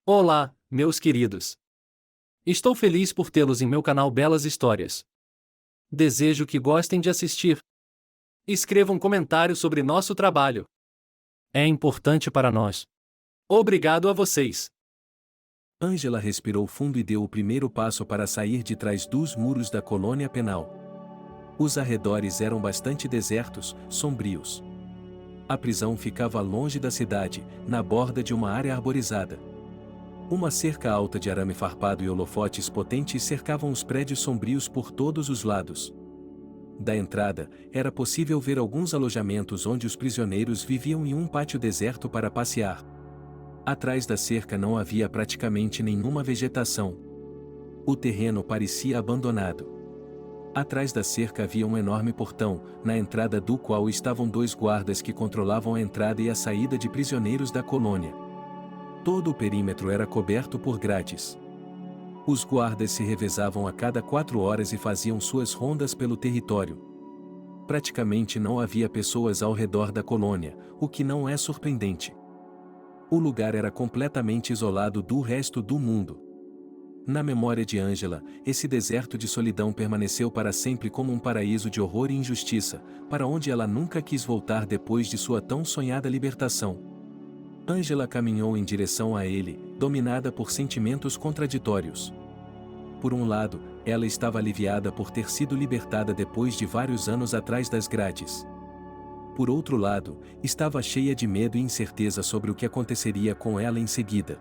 Olá, meus queridos. Estou feliz por tê-los em meu canal Belas Histórias. Desejo que gostem de assistir. Escreva um comentário sobre nosso trabalho. É importante para nós. Obrigado a vocês. Ângela respirou fundo e deu o primeiro passo para sair de trás dos muros da colônia penal. Os arredores eram bastante desertos, sombrios. A prisão ficava longe da cidade, na borda de uma área arborizada. Uma cerca alta de arame farpado e holofotes potentes cercavam os prédios sombrios por todos os lados. Da entrada, era possível ver alguns alojamentos onde os prisioneiros viviam em um pátio deserto para passear. Atrás da cerca não havia praticamente nenhuma vegetação. O terreno parecia abandonado. Atrás da cerca havia um enorme portão, na entrada do qual estavam dois guardas que controlavam a entrada e a saída de prisioneiros da colônia. Todo o perímetro era coberto por grades. Os guardas se revezavam a cada 4 horas e faziam suas rondas pelo território. Praticamente não havia pessoas ao redor da colônia, o que não é surpreendente. O lugar era completamente isolado do resto do mundo. Na memória de Ângela, esse deserto de solidão permaneceu para sempre como um paraíso de horror e injustiça, para onde ela nunca quis voltar depois de sua tão sonhada libertação. Ângela caminhou em direção a ele, dominada por sentimentos contraditórios. Por um lado, ela estava aliviada por ter sido libertada depois de vários anos atrás das grades. Por outro lado, estava cheia de medo e incerteza sobre o que aconteceria com ela em seguida.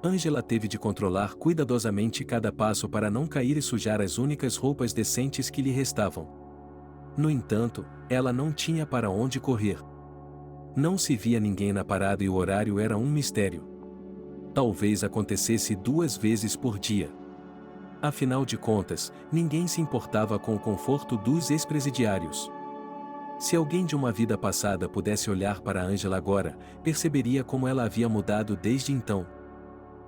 Ângela teve de controlar cuidadosamente cada passo para não cair e sujar as únicas roupas decentes que lhe restavam. No entanto, ela não tinha para onde correr. Não se via ninguém na parada e o horário era um mistério. Talvez acontecesse 2 vezes por dia. Afinal de contas, ninguém se importava com o conforto dos ex-presidiários. Se alguém de uma vida passada pudesse olhar para Ângela agora, perceberia como ela havia mudado desde então.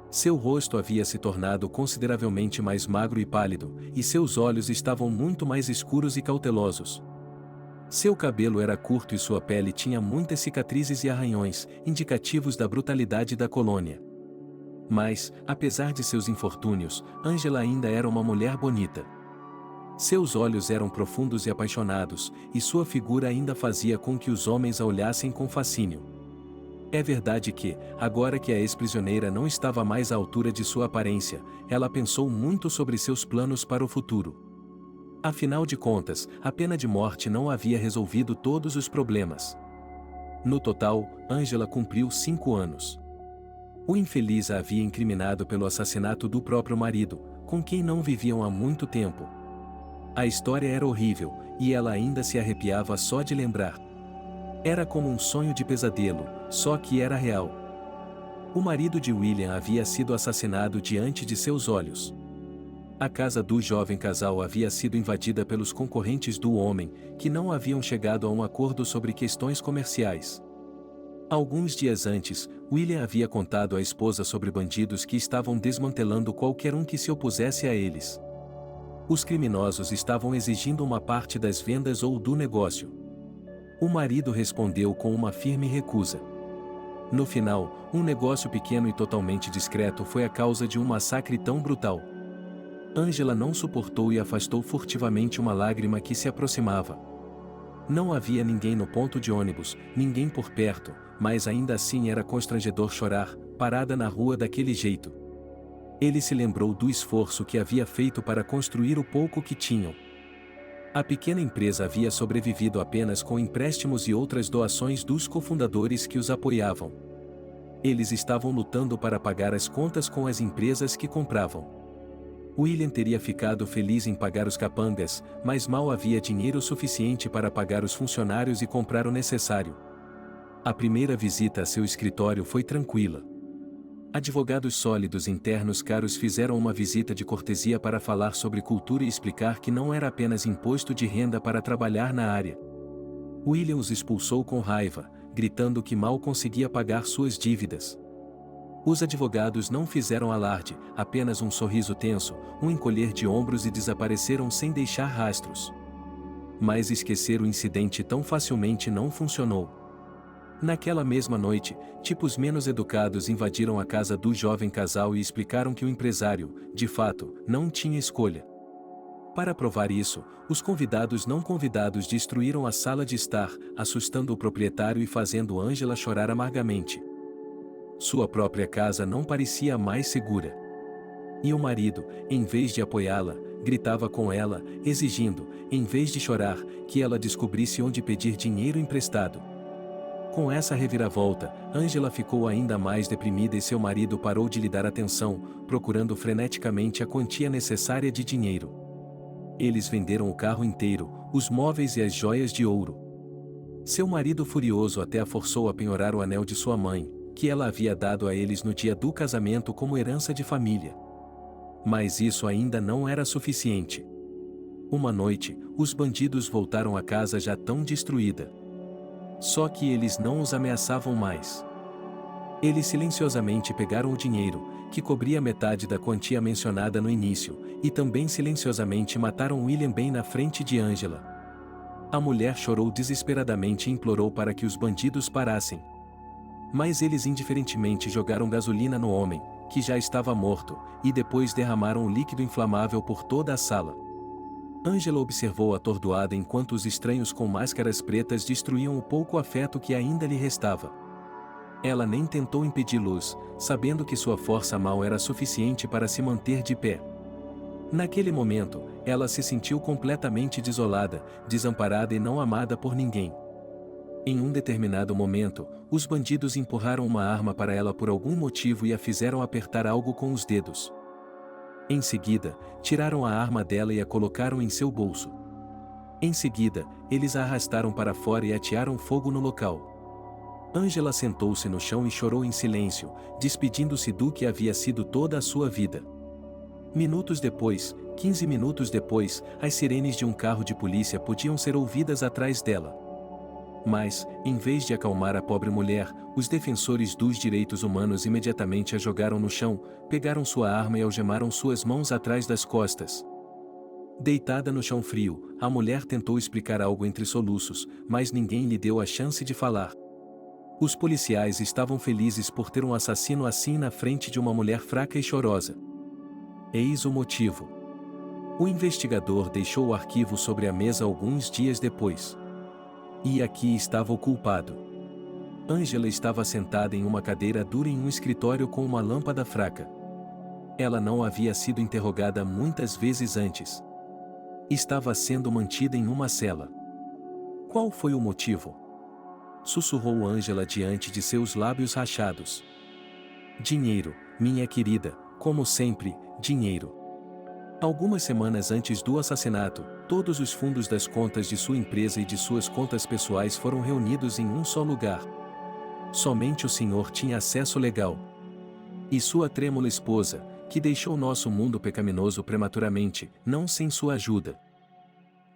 Seu rosto havia se tornado consideravelmente mais magro e pálido, e seus olhos estavam muito mais escuros e cautelosos. Seu cabelo era curto e sua pele tinha muitas cicatrizes e arranhões, indicativos da brutalidade da colônia. Mas, apesar de seus infortúnios, Ângela ainda era uma mulher bonita. Seus olhos eram profundos e apaixonados, e sua figura ainda fazia com que os homens a olhassem com fascínio. É verdade que, agora que a ex-prisioneira não estava mais à altura de sua aparência, ela pensou muito sobre seus planos para o futuro. Afinal de contas, a pena de morte não havia resolvido todos os problemas. No total, Ângela cumpriu 5 anos. O infeliz a havia incriminado pelo assassinato do próprio marido, com quem não viviam há muito tempo. A história era horrível, e ela ainda se arrepiava só de lembrar. Era como um sonho de pesadelo, só que era real. O marido de William havia sido assassinado diante de seus olhos. A casa do jovem casal havia sido invadida pelos concorrentes do homem, que não haviam chegado a um acordo sobre questões comerciais. Alguns dias antes, William havia contado à esposa sobre bandidos que estavam desmantelando qualquer um que se opusesse a eles. Os criminosos estavam exigindo uma parte das vendas ou do negócio. O marido respondeu com uma firme recusa. No final, um negócio pequeno e totalmente discreto foi a causa de um massacre tão brutal. Ângela não suportou e afastou furtivamente uma lágrima que se aproximava. Não havia ninguém no ponto de ônibus, ninguém por perto, mas ainda assim era constrangedor chorar, parada na rua daquele jeito. Ele se lembrou do esforço que havia feito para construir o pouco que tinham. A pequena empresa havia sobrevivido apenas com empréstimos e outras doações dos cofundadores que os apoiavam. Eles estavam lutando para pagar as contas com as empresas que compravam. William teria ficado feliz em pagar os capangas, mas mal havia dinheiro suficiente para pagar os funcionários e comprar o necessário. A primeira visita a seu escritório foi tranquila. Advogados sólidos internos caros fizeram uma visita de cortesia para falar sobre cultura e explicar que não era apenas imposto de renda para trabalhar na área. William os expulsou com raiva, gritando que mal conseguia pagar suas dívidas. Os advogados não fizeram alarde, apenas um sorriso tenso, um encolher de ombros e desapareceram sem deixar rastros. Mas esquecer o incidente tão facilmente não funcionou. Naquela mesma noite, tipos menos educados invadiram a casa do jovem casal e explicaram que o empresário, de fato, não tinha escolha. Para provar isso, os convidados não convidados destruíram a sala de estar, assustando o proprietário e fazendo Ângela chorar amargamente. Sua própria casa não parecia mais segura. E o marido, em vez de apoiá-la, gritava com ela, exigindo, em vez de chorar, que ela descobrisse onde pedir dinheiro emprestado. Com essa reviravolta, Ângela ficou ainda mais deprimida e seu marido parou de lhe dar atenção, procurando freneticamente a quantia necessária de dinheiro. Eles venderam o carro inteiro, os móveis e as joias de ouro. Seu marido furioso até a forçou a penhorar o anel de sua mãe, que ela havia dado a eles no dia do casamento como herança de família. Mas isso ainda não era suficiente. Uma noite, os bandidos voltaram à casa já tão destruída. Só que eles não os ameaçavam mais. Eles silenciosamente pegaram o dinheiro, que cobria metade da quantia mencionada no início, e também silenciosamente mataram William bem na frente de Ângela. A mulher chorou desesperadamente e implorou para que os bandidos parassem. Mas eles indiferentemente jogaram gasolina no homem, que já estava morto, e depois derramaram o líquido inflamável por toda a sala. Ângela observou atordoada enquanto os estranhos com máscaras pretas destruíam o pouco afeto que ainda lhe restava. Ela nem tentou impedi-los, sabendo que sua força mal era suficiente para se manter de pé. Naquele momento, ela se sentiu completamente desolada, desamparada e não amada por ninguém. Em um determinado momento, os bandidos empurraram uma arma para ela por algum motivo e a fizeram apertar algo com os dedos. Em seguida, tiraram a arma dela e a colocaram em seu bolso. Em seguida, eles a arrastaram para fora e atearam fogo no local. Ângela sentou-se no chão e chorou em silêncio, despedindo-se do que havia sido toda a sua vida. Minutos depois, 15 minutos depois, as sirenes de um carro de polícia podiam ser ouvidas atrás dela. Mas, em vez de acalmar a pobre mulher, os defensores dos direitos humanos imediatamente a jogaram no chão, pegaram sua arma e algemaram suas mãos atrás das costas. Deitada no chão frio, a mulher tentou explicar algo entre soluços, mas ninguém lhe deu a chance de falar. Os policiais estavam felizes por ter um assassino assim na frente de uma mulher fraca e chorosa. Eis o motivo. O investigador deixou o arquivo sobre a mesa alguns dias depois. E aqui estava o culpado. Ângela estava sentada em uma cadeira dura em um escritório com uma lâmpada fraca. Ela não havia sido interrogada muitas vezes antes. Estava sendo mantida em uma cela. Qual foi o motivo? Sussurrou Ângela diante de seus lábios rachados. Dinheiro, minha querida, como sempre, dinheiro. Algumas semanas antes do assassinato, todos os fundos das contas de sua empresa e de suas contas pessoais foram reunidos em um só lugar. Somente o senhor tinha acesso legal. E sua trêmula esposa, que deixou nosso mundo pecaminoso prematuramente, não sem sua ajuda.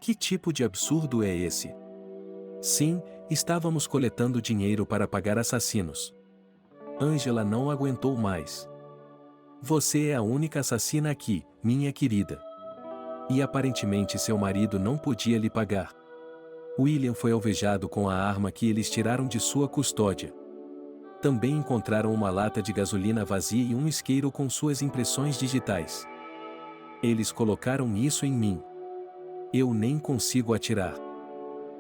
Que tipo de absurdo é esse? Sim, estávamos coletando dinheiro para pagar assassinos. Ângela não aguentou mais. Você é a única assassina aqui, minha querida. E aparentemente seu marido não podia lhe pagar. William foi alvejado com a arma que eles tiraram de sua custódia. Também encontraram uma lata de gasolina vazia e um isqueiro com suas impressões digitais. Eles colocaram isso em mim. Eu nem consigo atirar.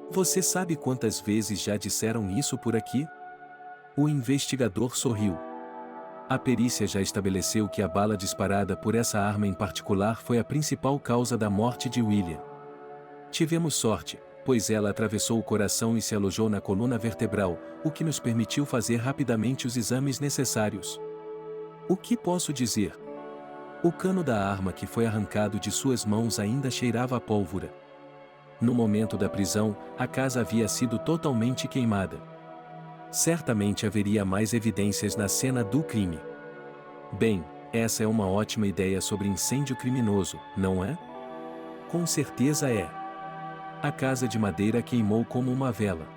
Você sabe quantas vezes já disseram isso por aqui? O investigador sorriu. A perícia já estabeleceu que a bala disparada por essa arma em particular foi a principal causa da morte de William. Tivemos sorte, pois ela atravessou o coração e se alojou na coluna vertebral, o que nos permitiu fazer rapidamente os exames necessários. O que posso dizer? O cano da arma que foi arrancado de suas mãos ainda cheirava a pólvora. No momento da prisão, a casa havia sido totalmente queimada. Certamente haveria mais evidências na cena do crime. Bem, essa é uma ótima ideia sobre incêndio criminoso, não é? Com certeza é. A casa de madeira queimou como uma vela.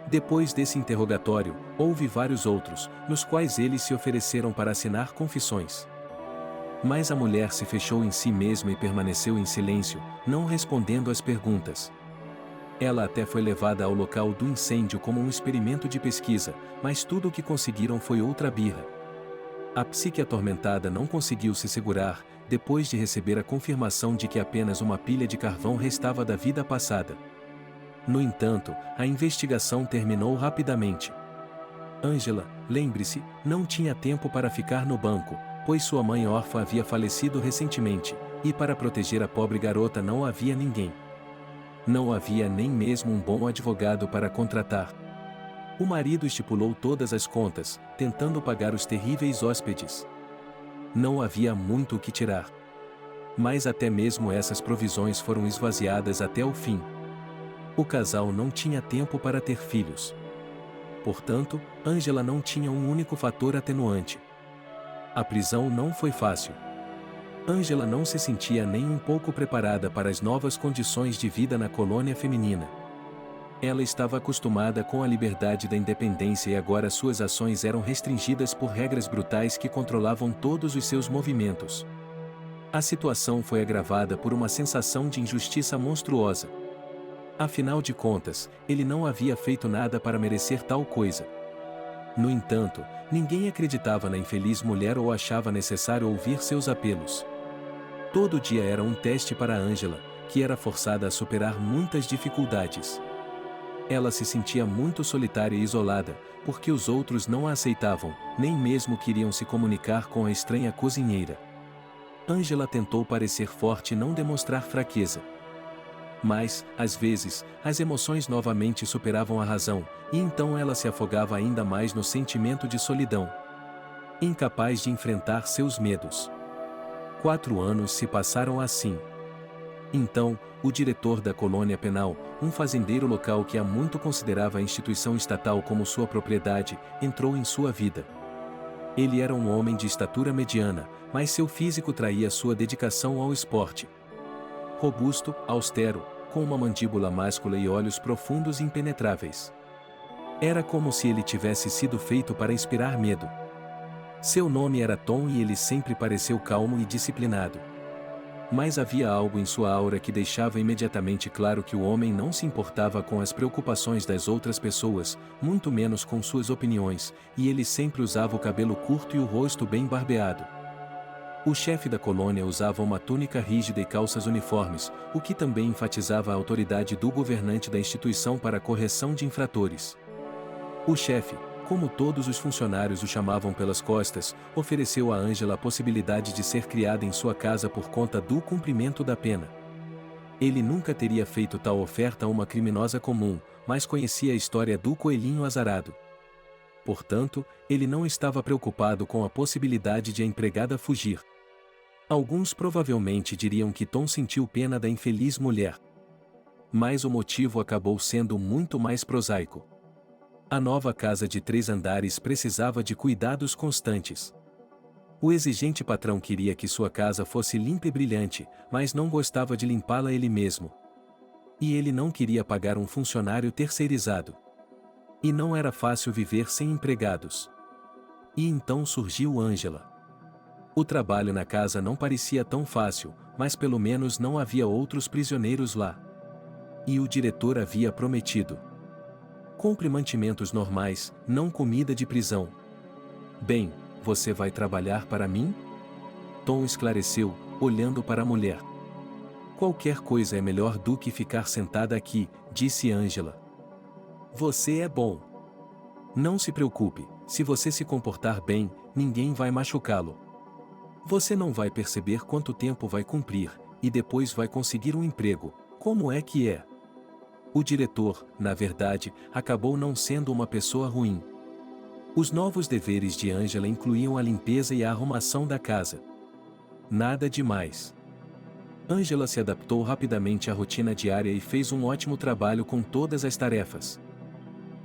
Depois desse interrogatório, houve vários outros, nos quais eles se ofereceram para assinar confissões. Mas a mulher se fechou em si mesma e permaneceu em silêncio, não respondendo às perguntas. Ela até foi levada ao local do incêndio como um experimento de pesquisa, mas tudo o que conseguiram foi outra birra. A psique atormentada não conseguiu se segurar, depois de receber a confirmação de que apenas uma pilha de carvão restava da vida passada. No entanto, a investigação terminou rapidamente. Angela, lembre-se, não tinha tempo para ficar no banco, pois sua mãe órfã havia falecido recentemente, e para proteger a pobre garota não havia ninguém. Não havia nem mesmo um bom advogado para contratar. O marido estipulou todas as contas, tentando pagar os terríveis hóspedes. Não havia muito o que tirar. Mas até mesmo essas provisões foram esvaziadas até o fim. O casal não tinha tempo para ter filhos. Portanto, Angela não tinha um único fator atenuante. A prisão não foi fácil. Angela não se sentia nem um pouco preparada para as novas condições de vida na colônia feminina. Ela estava acostumada com a liberdade da independência e agora suas ações eram restringidas por regras brutais que controlavam todos os seus movimentos. A situação foi agravada por uma sensação de injustiça monstruosa. Afinal de contas, ele não havia feito nada para merecer tal coisa. No entanto, ninguém acreditava na infeliz mulher ou achava necessário ouvir seus apelos. Todo dia era um teste para Angela, que era forçada a superar muitas dificuldades. Ela se sentia muito solitária e isolada, porque os outros não a aceitavam, nem mesmo queriam se comunicar com a estranha cozinheira. Angela tentou parecer forte e não demonstrar fraqueza. Mas, às vezes, as emoções novamente superavam a razão, e então ela se afogava ainda mais no sentimento de solidão. Incapaz de enfrentar seus medos. 4 anos se passaram assim. Então, o diretor da colônia penal, um fazendeiro local que há muito considerava a instituição estatal como sua propriedade, entrou em sua vida. Ele era um homem de estatura mediana, mas seu físico traía sua dedicação ao esporte. Robusto, austero, com uma mandíbula máscula e olhos profundos e impenetráveis. Era como se ele tivesse sido feito para inspirar medo. Seu nome era Tom e ele sempre pareceu calmo e disciplinado. Mas havia algo em sua aura que deixava imediatamente claro que o homem não se importava com as preocupações das outras pessoas, muito menos com suas opiniões, e ele sempre usava o cabelo curto e o rosto bem barbeado. O chefe da colônia usava uma túnica rígida e calças uniformes, o que também enfatizava a autoridade do governante da instituição para a correção de infratores. O chefe, como todos os funcionários o chamavam pelas costas, ofereceu a Angela a possibilidade de ser criada em sua casa por conta do cumprimento da pena. Ele nunca teria feito tal oferta a uma criminosa comum, mas conhecia a história do coelhinho azarado. Portanto, ele não estava preocupado com a possibilidade de a empregada fugir. Alguns provavelmente diriam que Tom sentiu pena da infeliz mulher. Mas o motivo acabou sendo muito mais prosaico. A nova casa de 3 andares precisava de cuidados constantes. O exigente patrão queria que sua casa fosse limpa e brilhante, mas não gostava de limpá-la ele mesmo. E ele não queria pagar um funcionário terceirizado. E não era fácil viver sem empregados. E então surgiu Angela. O trabalho na casa não parecia tão fácil, mas pelo menos não havia outros prisioneiros lá. E o diretor havia prometido: compre mantimentos normais, não comida de prisão. Bem, você vai trabalhar para mim? Tom esclareceu, olhando para a mulher. Qualquer coisa é melhor do que ficar sentada aqui, disse Angela. Você é bom. Não se preocupe, se você se comportar bem, ninguém vai machucá-lo. Você não vai perceber quanto tempo vai cumprir, e depois vai conseguir um emprego. Como é que é? O diretor, na verdade, acabou não sendo uma pessoa ruim. Os novos deveres de Angela incluíam a limpeza e a arrumação da casa. Nada demais. Angela se adaptou rapidamente à rotina diária e fez um ótimo trabalho com todas as tarefas.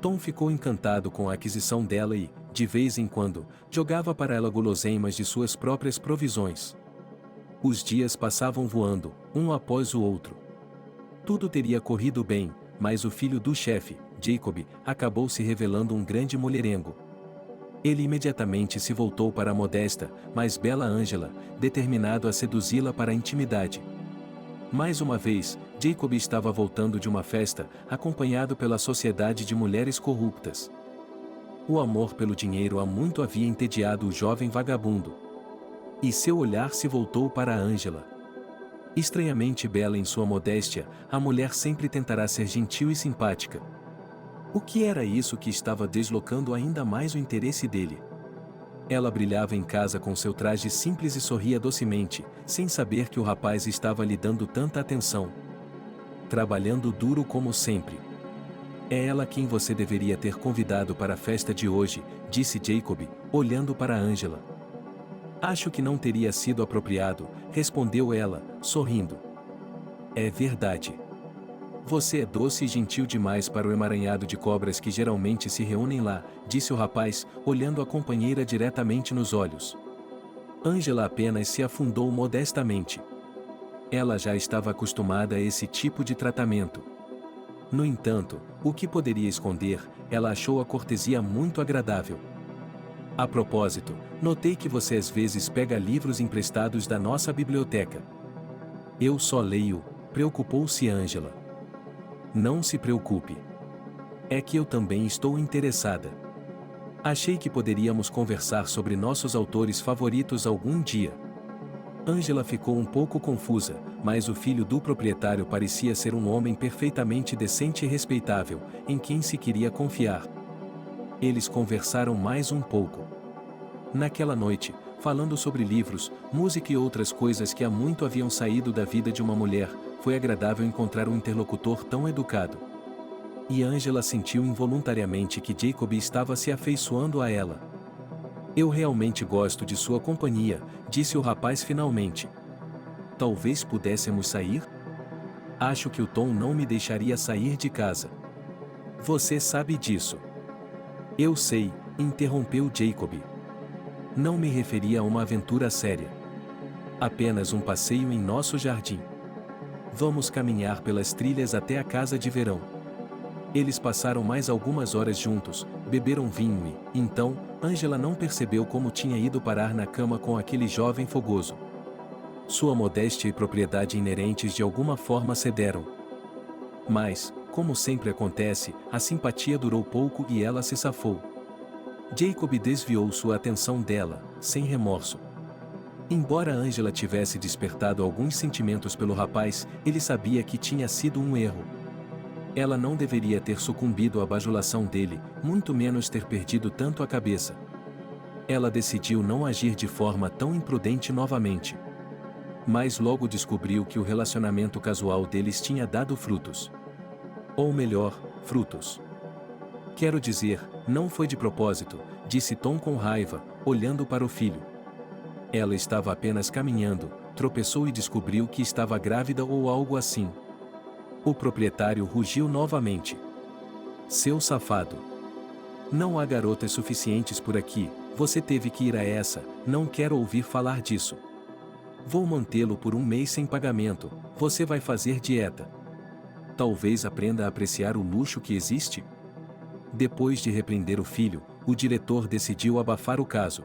Tom ficou encantado com a aquisição dela e, de vez em quando, jogava para ela guloseimas de suas próprias provisões. Os dias passavam voando, um após o outro. Tudo teria corrido bem, mas o filho do chefe, Jacob, acabou se revelando um grande mulherengo. Ele imediatamente se voltou para a modesta, mas bela Angela, determinado a seduzi-la para a intimidade. Mais uma vez, Jacob estava voltando de uma festa, acompanhado pela sociedade de mulheres corruptas. O amor pelo dinheiro há muito havia entediado o jovem vagabundo. E seu olhar se voltou para Angela. Estranhamente bela em sua modéstia, a mulher sempre tentará ser gentil e simpática. O que era isso que estava deslocando ainda mais o interesse dele? Ela brilhava em casa com seu traje simples e sorria docemente, sem saber que o rapaz estava lhe dando tanta atenção. Trabalhando duro como sempre. É ela quem você deveria ter convidado para a festa de hoje, disse Jacob, olhando para Angela. Acho que não teria sido apropriado, respondeu ela, sorrindo. É verdade. Você é doce e gentil demais para o emaranhado de cobras que geralmente se reúnem lá, disse o rapaz, olhando a companheira diretamente nos olhos. Angela apenas se afundou modestamente. Ela já estava acostumada a esse tipo de tratamento. No entanto, o que poderia esconder, ela achou a cortesia muito agradável. A propósito, notei que você às vezes pega livros emprestados da nossa biblioteca. Eu só leio, preocupou-se Angela. Não se preocupe. É que eu também estou interessada. Achei que poderíamos conversar sobre nossos autores favoritos algum dia. Angela ficou um pouco confusa, mas o filho do proprietário parecia ser um homem perfeitamente decente e respeitável, em quem se queria confiar. Eles conversaram mais um pouco. Naquela noite, falando sobre livros, música e outras coisas que há muito haviam saído da vida de uma mulher, foi agradável encontrar um interlocutor tão educado. E Angela sentiu involuntariamente que Jacob estava se afeiçoando a ela. Eu realmente gosto de sua companhia, disse o rapaz finalmente. Talvez pudéssemos sair? Acho que o Tom não me deixaria sair de casa. Você sabe disso. Eu sei, interrompeu Jacob. Não me referia a uma aventura séria. Apenas um passeio em nosso jardim. Vamos caminhar pelas trilhas até a casa de verão. Eles passaram mais algumas horas juntos, beberam vinho e, então, Angela não percebeu como tinha ido parar na cama com aquele jovem fogoso. Sua modéstia e propriedade inerentes de alguma forma cederam. Mas, como sempre acontece, a simpatia durou pouco e ela se safou. Jacob desviou sua atenção dela, sem remorso. Embora Angela tivesse despertado alguns sentimentos pelo rapaz, ele sabia que tinha sido um erro. Ela não deveria ter sucumbido à bajulação dele, muito menos ter perdido tanto a cabeça. Ela decidiu não agir de forma tão imprudente novamente. Mas logo descobriu que o relacionamento casual deles tinha dado frutos. Ou melhor, frutos. Quero dizer, não foi de propósito, disse Tom com raiva, olhando para o filho. Ela estava apenas caminhando, tropeçou e descobriu que estava grávida ou algo assim. O proprietário rugiu novamente. Seu safado. Não há garotas suficientes por aqui, você teve que ir a essa, não quero ouvir falar disso. Vou mantê-lo por um mês sem pagamento, você vai fazer dieta. Talvez aprenda a apreciar o luxo que existe? Depois de repreender o filho, o diretor decidiu abafar o caso.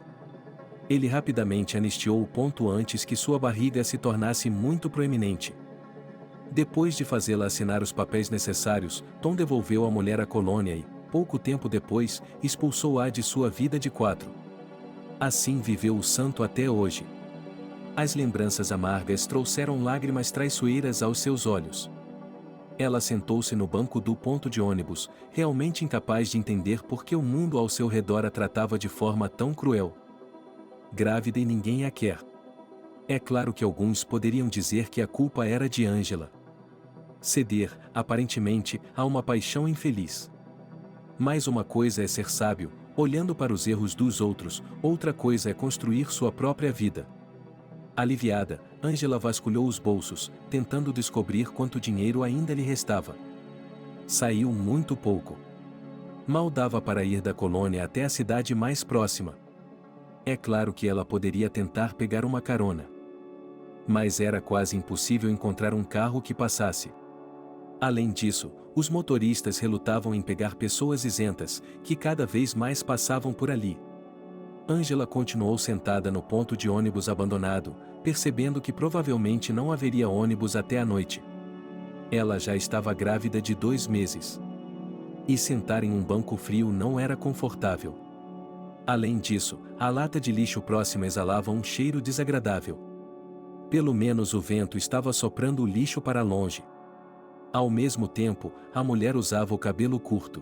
Ele rapidamente anistiou o ponto antes que sua barriga se tornasse muito proeminente. Depois de fazê-la assinar os papéis necessários, Tom devolveu a mulher à colônia e, pouco tempo depois, expulsou-a de sua vida de 4. Assim viveu o santo até hoje. As lembranças amargas trouxeram lágrimas traiçoeiras aos seus olhos. Ela sentou-se no banco do ponto de ônibus, realmente incapaz de entender por que o mundo ao seu redor a tratava de forma tão cruel. Grávida e ninguém a quer. É claro que alguns poderiam dizer que a culpa era de Angela. Ceder, aparentemente, a uma paixão infeliz. Mas uma coisa é ser sábio, olhando para os erros dos outros, outra coisa é construir sua própria vida. Aliviada, Angela vasculhou os bolsos, tentando descobrir quanto dinheiro ainda lhe restava. Saiu muito pouco. Mal dava para ir da colônia até a cidade mais próxima. É claro que ela poderia tentar pegar uma carona. Mas era quase impossível encontrar um carro que passasse. Além disso, os motoristas relutavam em pegar pessoas isentas, que cada vez mais passavam por ali. Angela continuou sentada no ponto de ônibus abandonado, percebendo que provavelmente não haveria ônibus até a noite. Ela já estava grávida de 2 meses. E sentar em um banco frio não era confortável. Além disso, a lata de lixo próxima exalava um cheiro desagradável. Pelo menos o vento estava soprando o lixo para longe. Ao mesmo tempo, a mulher usava o cabelo curto.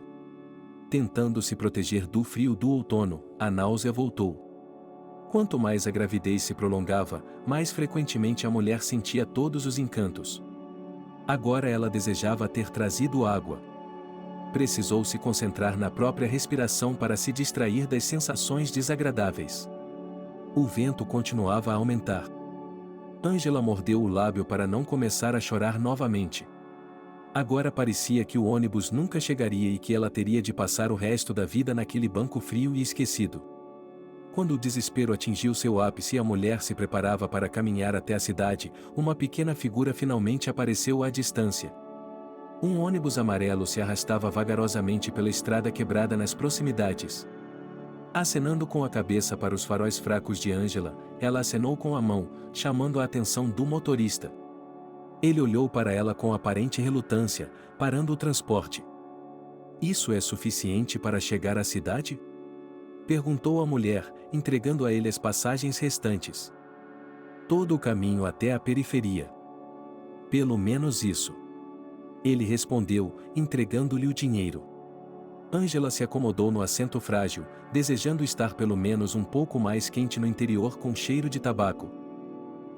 Tentando se proteger do frio do outono, a náusea voltou. Quanto mais a gravidez se prolongava, mais frequentemente a mulher sentia todos os encantos. Agora ela desejava ter trazido água. Precisou se concentrar na própria respiração para se distrair das sensações desagradáveis. O vento continuava a aumentar. Ângela mordeu o lábio para não começar a chorar novamente. Agora parecia que o ônibus nunca chegaria e que ela teria de passar o resto da vida naquele banco frio e esquecido. Quando o desespero atingiu seu ápice e a mulher se preparava para caminhar até a cidade, uma pequena figura finalmente apareceu à distância. Um ônibus amarelo se arrastava vagarosamente pela estrada quebrada nas proximidades. Acenando com a cabeça para os faróis fracos de Ângela, ela acenou com a mão, chamando a atenção do motorista. Ele olhou para ela com aparente relutância, parando o transporte. "Isso é suficiente para chegar à cidade?" perguntou a mulher, entregando a ele as passagens restantes. "Todo o caminho até a periferia." "Pelo menos isso." Ele respondeu, entregando-lhe o dinheiro. Ângela se acomodou no assento frágil, desejando estar pelo menos um pouco mais quente no interior com cheiro de tabaco.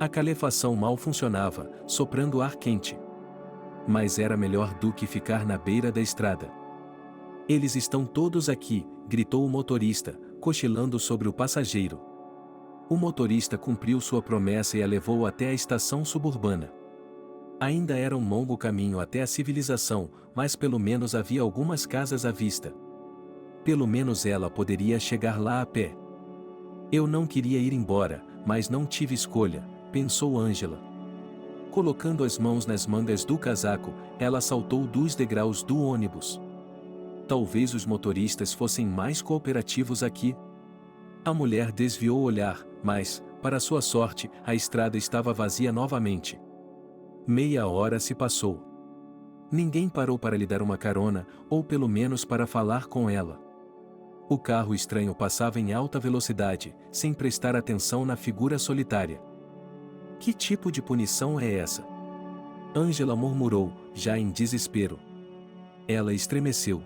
A calefação mal funcionava, soprando ar quente. Mas era melhor do que ficar na beira da estrada. "Eles estão todos aqui", gritou o motorista, cochilando sobre o passageiro. O motorista cumpriu sua promessa e a levou até a estação suburbana. Ainda era um longo caminho até a civilização, mas pelo menos havia algumas casas à vista. Pelo menos ela poderia chegar lá a pé. "Eu não queria ir embora, mas não tive escolha", pensou Ângela. Colocando as mãos nas mangas do casaco, ela saltou dos degraus do ônibus. Talvez os motoristas fossem mais cooperativos aqui. A mulher desviou o olhar, mas, para sua sorte, a estrada estava vazia novamente. Meia hora se passou. Ninguém parou para lhe dar uma carona, ou pelo menos para falar com ela. O carro estranho passava em alta velocidade, sem prestar atenção na figura solitária. "Que tipo de punição é essa?" Ângela murmurou, já em desespero. Ela estremeceu.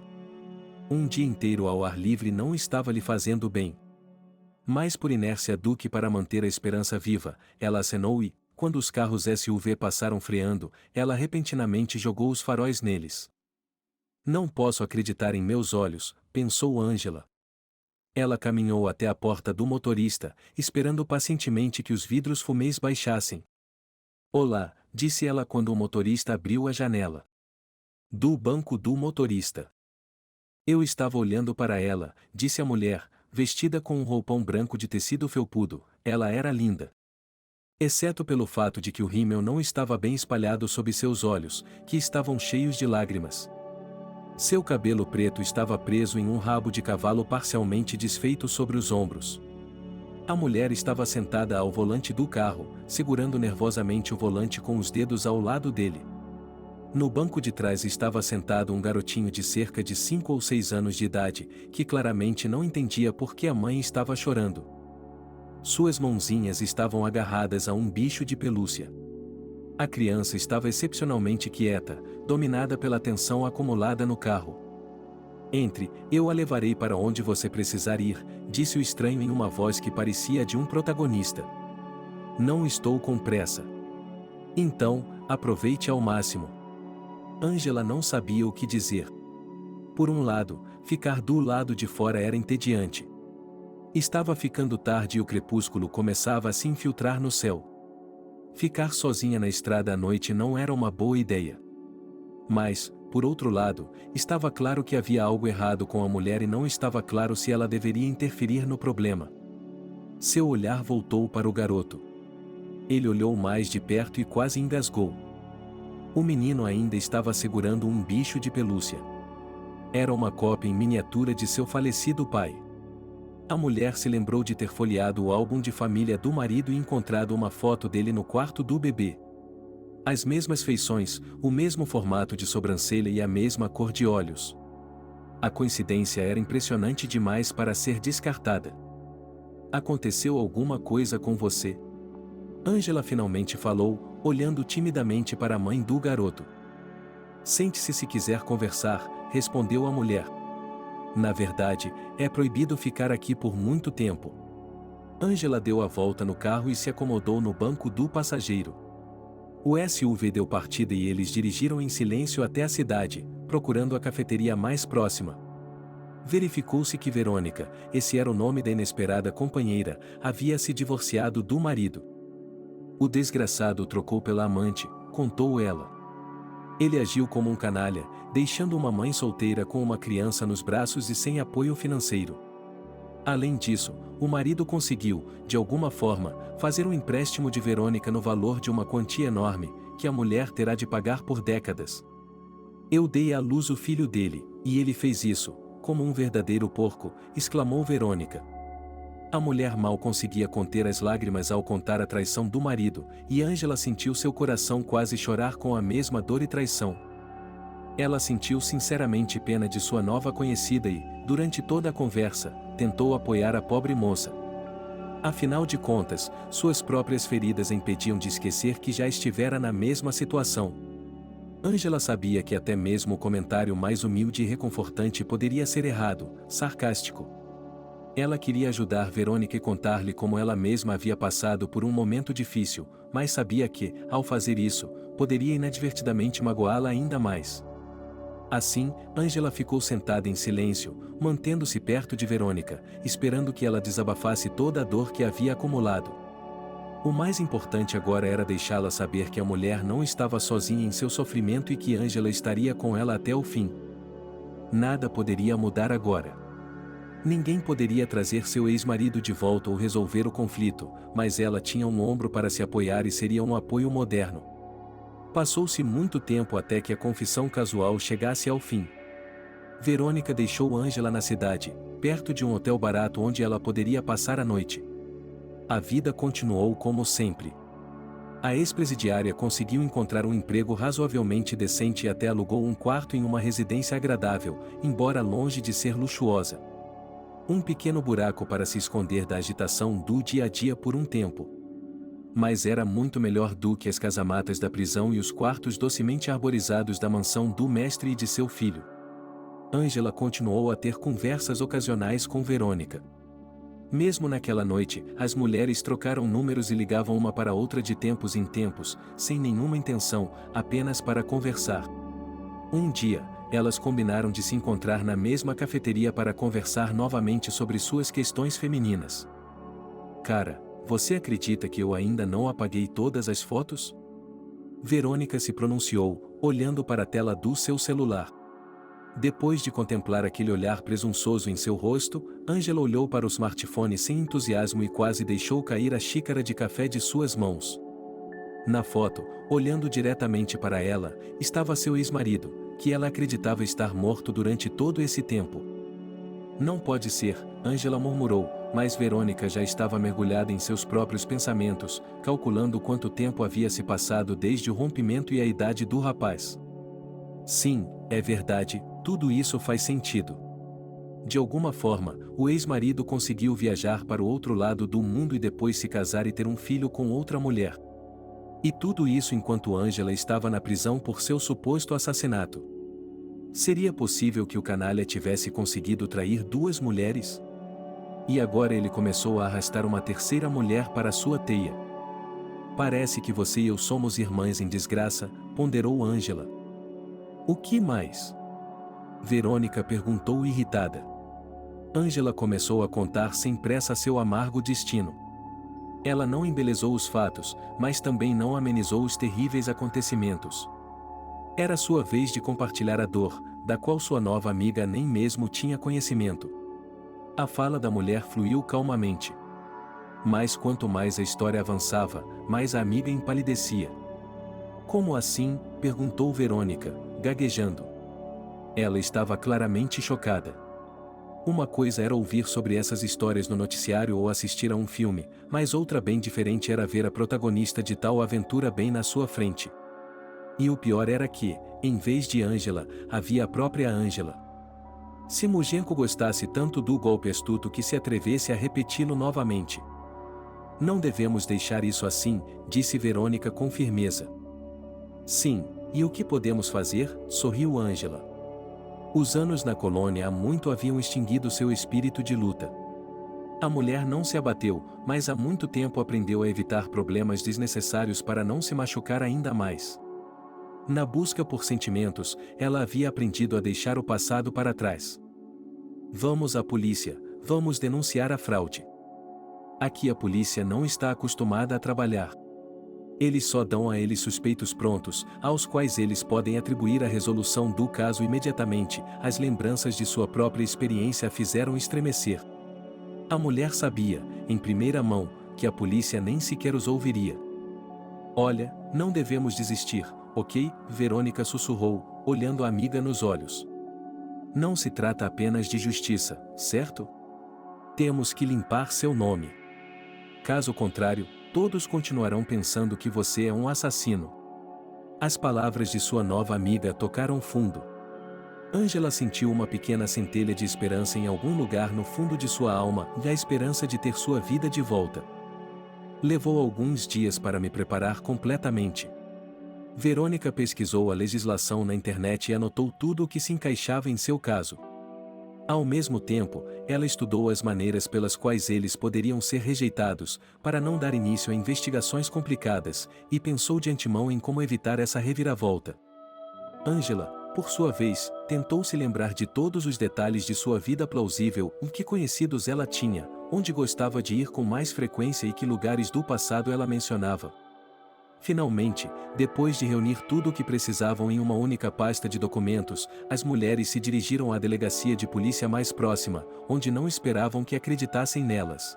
Um dia inteiro ao ar livre não estava lhe fazendo bem. Mais por inércia do que para manter a esperança viva, ela acenou e, quando os carros SUV passaram freando, ela repentinamente jogou os faróis neles. "Não posso acreditar em meus olhos", pensou Ângela. Ela caminhou até a porta do motorista, esperando pacientemente que os vidros fumês baixassem. "Olá", disse ela quando o motorista abriu a janela. Do banco do motorista. "Eu estava olhando para ela", disse a mulher, vestida com um roupão branco de tecido felpudo. Ela era linda. Exceto pelo fato de que o rímel não estava bem espalhado sob seus olhos, que estavam cheios de lágrimas. Seu cabelo preto estava preso em um rabo de cavalo parcialmente desfeito sobre os ombros. A mulher estava sentada ao volante do carro, segurando nervosamente o volante com os dedos ao lado dele. No banco de trás estava sentado um garotinho de cerca de 5 ou 6 anos de idade, que claramente não entendia por que a mãe estava chorando. Suas mãozinhas estavam agarradas a um bicho de pelúcia. A criança estava excepcionalmente quieta, dominada pela tensão acumulada no carro. "Entre, eu a levarei para onde você precisar ir", disse o estranho em uma voz que parecia a de um protagonista. "Não estou com pressa." "Então, aproveite ao máximo." Ângela não sabia o que dizer. Por um lado, ficar do lado de fora era entediante. Estava ficando tarde e o crepúsculo começava a se infiltrar no céu. Ficar sozinha na estrada à noite não era uma boa ideia. Mas, por outro lado, estava claro que havia algo errado com a mulher e não estava claro se ela deveria interferir no problema. Seu olhar voltou para o garoto. Ele olhou mais de perto e quase engasgou. O menino ainda estava segurando um bicho de pelúcia. Era uma cópia em miniatura de seu falecido pai. A mulher se lembrou de ter folheado o álbum de família do marido e encontrado uma foto dele no quarto do bebê. As mesmas feições, o mesmo formato de sobrancelha e a mesma cor de olhos. A coincidência era impressionante demais para ser descartada. Aconteceu alguma coisa com você? Ângela finalmente falou, olhando timidamente para a mãe do garoto. Sente-se se quiser conversar, respondeu a mulher. Na verdade, é proibido ficar aqui por muito tempo. Ângela deu a volta no carro e se acomodou no banco do passageiro. O SUV deu partida e eles dirigiram em silêncio até a cidade, procurando a cafeteria mais próxima. Verificou-se que Verônica, esse era o nome da inesperada companheira, havia se divorciado do marido. O desgraçado o trocou pela amante, contou ela. Ele agiu como um canalha, deixando uma mãe solteira com uma criança nos braços e sem apoio financeiro. Além disso, o marido conseguiu, de alguma forma, fazer um empréstimo de Verônica no valor de uma quantia enorme, que a mulher terá de pagar por décadas. Eu dei à luz o filho dele, e ele fez isso, como um verdadeiro porco, exclamou Verônica. A mulher mal conseguia conter as lágrimas ao contar a traição do marido, e Ângela sentiu seu coração quase chorar com a mesma dor e traição. Ela sentiu sinceramente pena de sua nova conhecida e, durante toda a conversa, tentou apoiar a pobre moça. Afinal de contas, suas próprias feridas a impediam de esquecer que já estivera na mesma situação. Ângela sabia que até mesmo o comentário mais humilde e reconfortante poderia ser errado, sarcástico. Ela queria ajudar Verônica e contar-lhe como ela mesma havia passado por um momento difícil, mas sabia que, ao fazer isso, poderia inadvertidamente magoá-la ainda mais. Assim, Ângela ficou sentada em silêncio, mantendo-se perto de Verônica, esperando que ela desabafasse toda a dor que havia acumulado. O mais importante agora era deixá-la saber que a mulher não estava sozinha em seu sofrimento e que Ângela estaria com ela até o fim. Nada poderia mudar agora. Ninguém poderia trazer seu ex-marido de volta ou resolver o conflito, mas ela tinha um ombro para se apoiar e seria um apoio moderno. Passou-se muito tempo até que a confissão casual chegasse ao fim. Verônica deixou Ângela na cidade, perto de um hotel barato onde ela poderia passar a noite. A vida continuou como sempre. A ex-presidiária conseguiu encontrar um emprego razoavelmente decente e até alugou um quarto em uma residência agradável, embora longe de ser luxuosa. Um pequeno buraco para se esconder da agitação do dia a dia por um tempo. Mas era muito melhor do que as casamatas da prisão e os quartos docemente arborizados da mansão do mestre e de seu filho. Ângela continuou a ter conversas ocasionais com Verônica. Mesmo naquela noite, as mulheres trocaram números e ligavam uma para outra de tempos em tempos, sem nenhuma intenção, apenas para conversar. Um dia, elas combinaram de se encontrar na mesma cafeteria para conversar novamente sobre suas questões femininas. Cara, você acredita que eu ainda não apaguei todas as fotos? Verônica se pronunciou, olhando para a tela do seu celular. Depois de contemplar aquele olhar presunçoso em seu rosto, Ângela olhou para o smartphone sem entusiasmo e quase deixou cair a xícara de café de suas mãos. Na foto, olhando diretamente para ela, estava seu ex-marido, que ela acreditava estar morto durante todo esse tempo. Não pode ser, Ângela murmurou, mas Verônica já estava mergulhada em seus próprios pensamentos, calculando quanto tempo havia se passado desde o rompimento e a idade do rapaz. Sim, é verdade, tudo isso faz sentido. De alguma forma, o ex-marido conseguiu viajar para o outro lado do mundo e depois se casar e ter um filho com outra mulher. E tudo isso enquanto Ângela estava na prisão por seu suposto assassinato. Seria possível que o canalha tivesse conseguido trair duas mulheres? E agora ele começou a arrastar uma terceira mulher para sua teia. Parece que você e eu somos irmãs em desgraça, ponderou Ângela. O que mais? Verônica perguntou irritada. Ângela começou a contar sem pressa seu amargo destino. Ela não embelezou os fatos, mas também não amenizou os terríveis acontecimentos. Era sua vez de compartilhar a dor, da qual sua nova amiga nem mesmo tinha conhecimento. A fala da mulher fluiu calmamente. Mas quanto mais a história avançava, mais a amiga empalidecia. Como assim? Perguntou Verônica, gaguejando. Ela estava claramente chocada. Uma coisa era ouvir sobre essas histórias no noticiário ou assistir a um filme, mas outra bem diferente era ver a protagonista de tal aventura bem na sua frente. E o pior era que, em vez de Ângela, havia a própria Ângela. Simujenko gostasse tanto do golpe astuto que se atrevesse a repeti-lo novamente. Não devemos deixar isso assim, disse Verônica com firmeza. Sim, e o que podemos fazer? Sorriu Ângela. Os anos na colônia há muito haviam extinguido seu espírito de luta. A mulher não se abateu, mas há muito tempo aprendeu a evitar problemas desnecessários para não se machucar ainda mais. Na busca por sentimentos, ela havia aprendido a deixar o passado para trás. Vamos à polícia, vamos denunciar a fraude. Aqui a polícia não está acostumada a trabalhar. Eles só dão a eles suspeitos prontos, aos quais eles podem atribuir a resolução do caso imediatamente. As lembranças de sua própria experiência a fizeram estremecer. A mulher sabia, em primeira mão, que a polícia nem sequer os ouviria. Olha, não devemos desistir, ok? Verônica sussurrou, olhando a amiga nos olhos. Não se trata apenas de justiça, certo? Temos que limpar seu nome. Caso contrário, todos continuarão pensando que você é um assassino. As palavras de sua nova amiga tocaram fundo. Ângela sentiu uma pequena centelha de esperança em algum lugar no fundo de sua alma e a esperança de ter sua vida de volta. Levou alguns dias para me preparar completamente. Verônica pesquisou a legislação na internet e anotou tudo o que se encaixava em seu caso. Ao mesmo tempo, ela estudou as maneiras pelas quais eles poderiam ser rejeitados, para não dar início a investigações complicadas, e pensou de antemão em como evitar essa reviravolta. Ângela, por sua vez, tentou se lembrar de todos os detalhes de sua vida plausível, que conhecidos ela tinha, onde gostava de ir com mais frequência e que lugares do passado ela mencionava. Finalmente, depois de reunir tudo o que precisavam em uma única pasta de documentos, as mulheres se dirigiram à delegacia de polícia mais próxima, onde não esperavam que acreditassem nelas.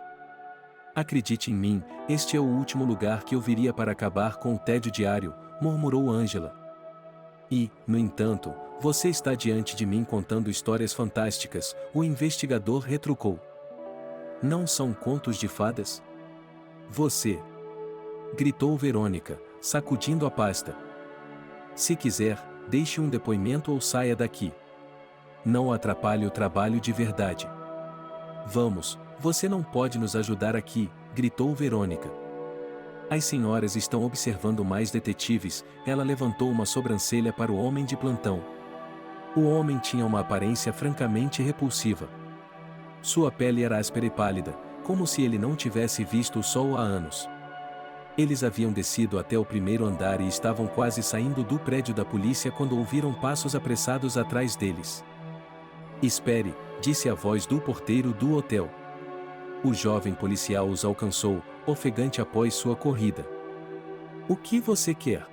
Acredite em mim, este é o último lugar que eu viria para acabar com o tédio diário, murmurou Ângela. E, no entanto, você está diante de mim contando histórias fantásticas, o investigador retrucou. Não são contos de fadas? Você! Gritou Verônica, sacudindo a pasta. Se quiser, deixe um depoimento ou saia daqui. Não atrapalhe o trabalho de verdade. Vamos, você não pode nos ajudar aqui, gritou Verônica. As senhoras estão observando mais detetives, ela levantou uma sobrancelha para o homem de plantão. O homem tinha uma aparência francamente repulsiva. Sua pele era áspera e pálida, como se ele não tivesse visto o sol há anos. Eles haviam descido até o primeiro andar e estavam quase saindo do prédio da polícia quando ouviram passos apressados atrás deles. Espere, disse a voz do porteiro do hotel. O jovem policial os alcançou, ofegante após sua corrida. O que você quer?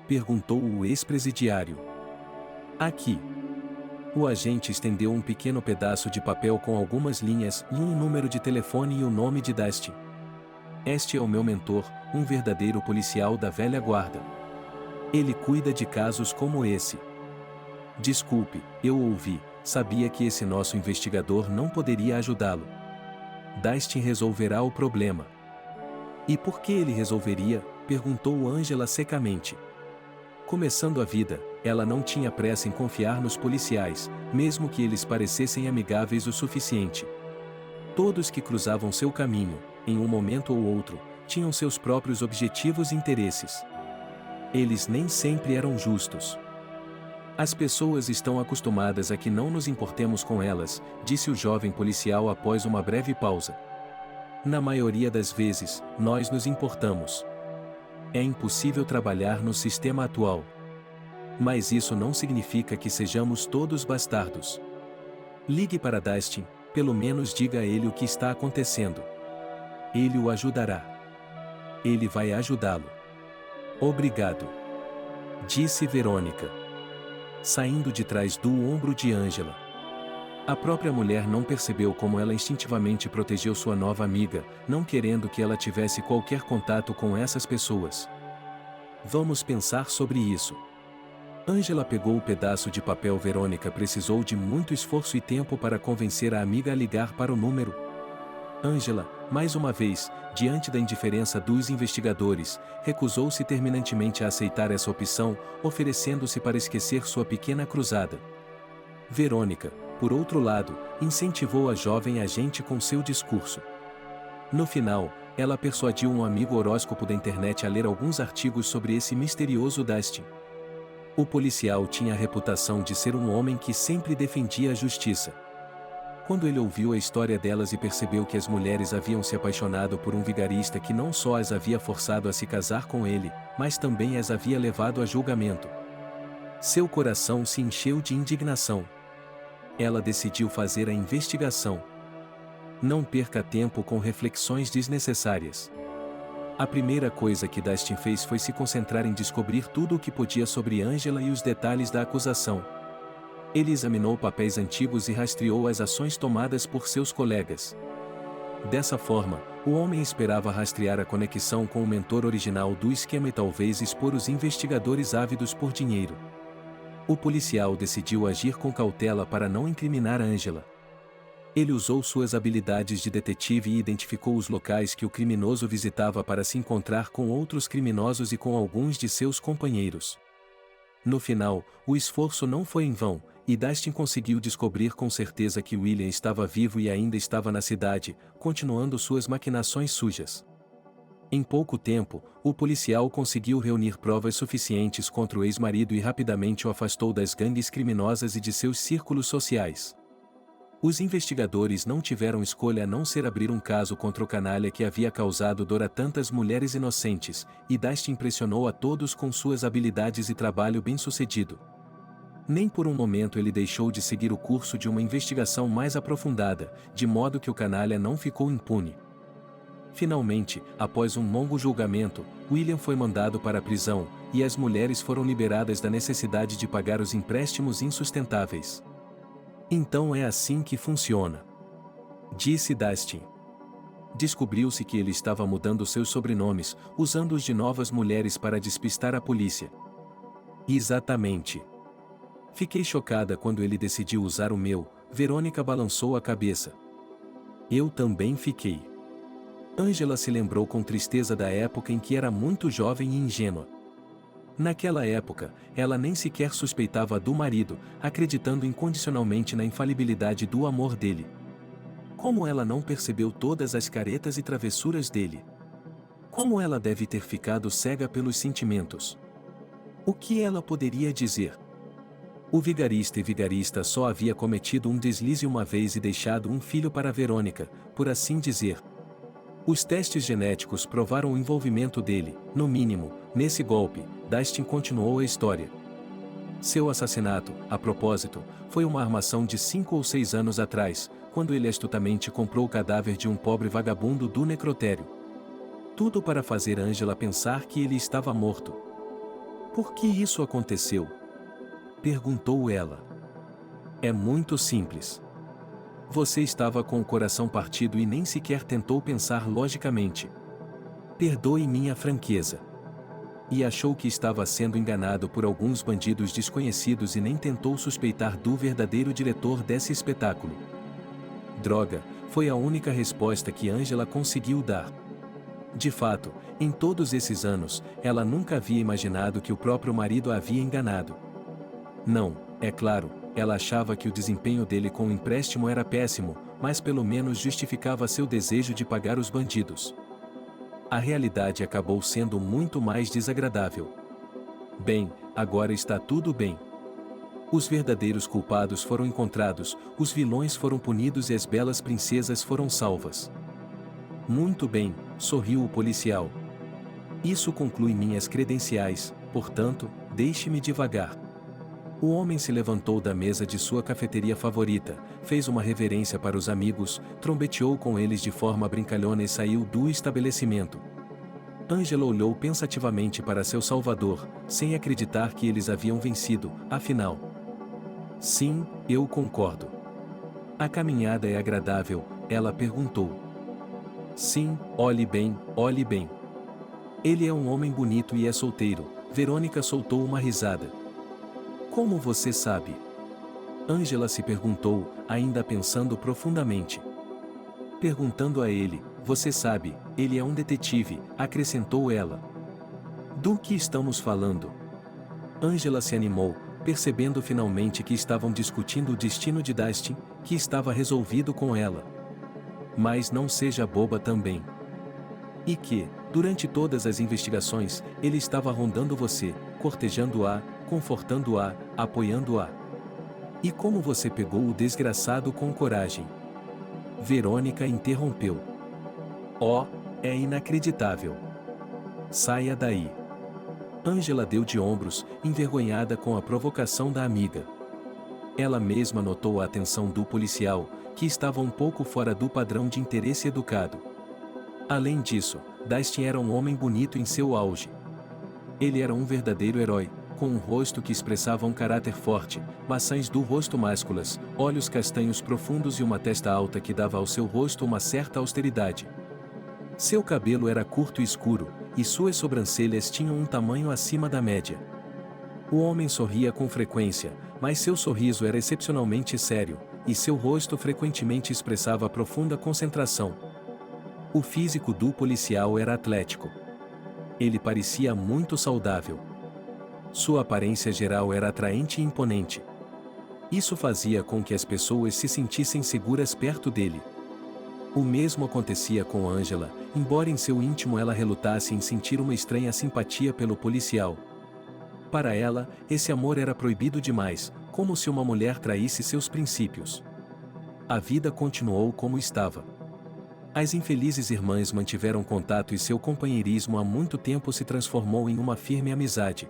Perguntou o ex-presidiário. Aqui. O agente estendeu um pequeno pedaço de papel com algumas linhas, um número de telefone e o nome de Dustin. Este é o meu mentor, um verdadeiro policial da velha guarda. Ele cuida de casos como esse. Desculpe, eu ouvi, sabia que esse nosso investigador não poderia ajudá-lo. Dustin resolverá o problema. E por que ele resolveria? Perguntou Ângela secamente. Começando a vida, ela não tinha pressa em confiar nos policiais, mesmo que eles parecessem amigáveis o suficiente. Todos que cruzavam seu caminho, em um momento ou outro, tinham seus próprios objetivos e interesses. Eles nem sempre eram justos. As pessoas estão acostumadas a que não nos importemos com elas, disse o jovem policial após uma breve pausa. Na maioria das vezes, nós nos importamos. É impossível trabalhar no sistema atual. Mas isso não significa que sejamos todos bastardos. Ligue para Dustin, pelo menos diga a ele o que está acontecendo. Ele o ajudará. Ele vai ajudá-lo. Obrigado. Disse Verônica, saindo de trás do ombro de Ângela. A própria mulher não percebeu como ela instintivamente protegeu sua nova amiga, não querendo que ela tivesse qualquer contato com essas pessoas. Vamos pensar sobre isso. Ângela pegou o pedaço de papel. Verônica precisou de muito esforço e tempo para convencer a amiga a ligar para o número. Ângela, mais uma vez, diante da indiferença dos investigadores, recusou-se terminantemente a aceitar essa opção, oferecendo-se para esquecer sua pequena cruzada. Verônica, por outro lado, incentivou a jovem agente com seu discurso. No final, ela persuadiu um amigo horóscopo da internet a ler alguns artigos sobre esse misterioso Dustin. O policial tinha a reputação de ser um homem que sempre defendia a justiça. Quando ele ouviu a história delas e percebeu que as mulheres haviam se apaixonado por um vigarista que não só as havia forçado a se casar com ele, mas também as havia levado a julgamento, seu coração se encheu de indignação. Ela decidiu fazer a investigação. Não perca tempo com reflexões desnecessárias. A primeira coisa que Dustin fez foi se concentrar em descobrir tudo o que podia sobre Ângela e os detalhes da acusação. Ele examinou papéis antigos e rastreou as ações tomadas por seus colegas. Dessa forma, o homem esperava rastrear a conexão com o mentor original do esquema e talvez expor os investigadores ávidos por dinheiro. O policial decidiu agir com cautela para não incriminar Ângela. Ele usou suas habilidades de detetive e identificou os locais que o criminoso visitava para se encontrar com outros criminosos e com alguns de seus companheiros. No final, o esforço não foi em vão, e Dustin conseguiu descobrir com certeza que William estava vivo e ainda estava na cidade, continuando suas maquinações sujas. Em pouco tempo, o policial conseguiu reunir provas suficientes contra o ex-marido e rapidamente o afastou das gangues criminosas e de seus círculos sociais. Os investigadores não tiveram escolha a não ser abrir um caso contra o canalha que havia causado dor a tantas mulheres inocentes, e Dustin impressionou a todos com suas habilidades e trabalho bem-sucedido. Nem por um momento ele deixou de seguir o curso de uma investigação mais aprofundada, de modo que o canalha não ficou impune. Finalmente, após um longo julgamento, William foi mandado para a prisão, e as mulheres foram liberadas da necessidade de pagar os empréstimos insustentáveis. Então é assim que funciona, disse Dustin. Descobriu-se que ele estava mudando seus sobrenomes, usando-os de novas mulheres para despistar a polícia. Exatamente. Fiquei chocada quando ele decidiu usar o meu. Verônica balançou a cabeça. Eu também fiquei. Ângela se lembrou com tristeza da época em que era muito jovem e ingênua. Naquela época, ela nem sequer suspeitava do marido, acreditando incondicionalmente na infalibilidade do amor dele. Como ela não percebeu todas as caretas e travessuras dele? Como ela deve ter ficado cega pelos sentimentos? O que ela poderia dizer? O vigarista só havia cometido um deslize uma vez e deixado um filho para Verônica, por assim dizer. Os testes genéticos provaram o envolvimento dele, no mínimo, nesse golpe. Dustin continuou a história. Seu assassinato, a propósito, foi uma armação de 5 ou 6 anos atrás, quando ele astutamente comprou o cadáver de um pobre vagabundo do necrotério. Tudo para fazer Ângela pensar que ele estava morto. Por que isso aconteceu? Perguntou ela. É muito simples. Você estava com o coração partido e nem sequer tentou pensar logicamente. Perdoe minha franqueza. E achou que estava sendo enganado por alguns bandidos desconhecidos e nem tentou suspeitar do verdadeiro diretor desse espetáculo. Droga, foi a única resposta que Ângela conseguiu dar. De fato, em todos esses anos, ela nunca havia imaginado que o próprio marido a havia enganado. Não, é claro, ela achava que o desempenho dele com o empréstimo era péssimo, mas pelo menos justificava seu desejo de pagar os bandidos. A realidade acabou sendo muito mais desagradável. Bem, agora está tudo bem. Os verdadeiros culpados foram encontrados, os vilões foram punidos e as belas princesas foram salvas. Muito bem, sorriu o policial. Isso conclui minhas credenciais, portanto, deixe-me devagar. O homem se levantou da mesa de sua cafeteria favorita, fez uma reverência para os amigos, trombeteou com eles de forma brincalhona e saiu do estabelecimento. Ângela olhou pensativamente para seu salvador, sem acreditar que eles haviam vencido, afinal. Sim, eu concordo. A caminhada é agradável, ela perguntou. Sim, olhe bem, olhe bem. Ele é um homem bonito e é solteiro. Verônica soltou uma risada. Como você sabe? Ângela se perguntou, ainda pensando profundamente. perguntando a ele: "Você sabe, ele é um detetive", acrescentou ela. "Do que estamos falando?" Angela se animou, percebendo finalmente que estavam discutindo o destino de Dustin, que estava resolvido com ela. "Mas não seja boba também. E que, durante todas as investigações, ele estava rondando você, cortejando-a, confortando-a, apoiando-a. E como você pegou o desgraçado com coragem?" Verônica interrompeu. "Oh, é inacreditável. Saia daí." Angela deu de ombros, envergonhada com a provocação da amiga. Ela mesma notou a atenção do policial, que estava um pouco fora do padrão de interesse educado. Além disso, Dustin era um homem bonito em seu auge. Ele era um verdadeiro herói, com um rosto que expressava um caráter forte, maçãs do rosto másculas, olhos castanhos profundos e uma testa alta que dava ao seu rosto uma certa austeridade. Seu cabelo era curto e escuro, e suas sobrancelhas tinham um tamanho acima da média. O homem sorria com frequência, mas seu sorriso era excepcionalmente sério, e seu rosto frequentemente expressava profunda concentração. O físico do policial era atlético. Ele parecia muito saudável. Sua aparência geral era atraente e imponente. Isso fazia com que as pessoas se sentissem seguras perto dele. O mesmo acontecia com Angela, embora em seu íntimo ela relutasse em sentir uma estranha simpatia pelo policial. Para ela, esse amor era proibido demais, como se uma mulher traísse seus princípios. A vida continuou como estava. As infelizes irmãs mantiveram contato e seu companheirismo há muito tempo se transformou em uma firme amizade.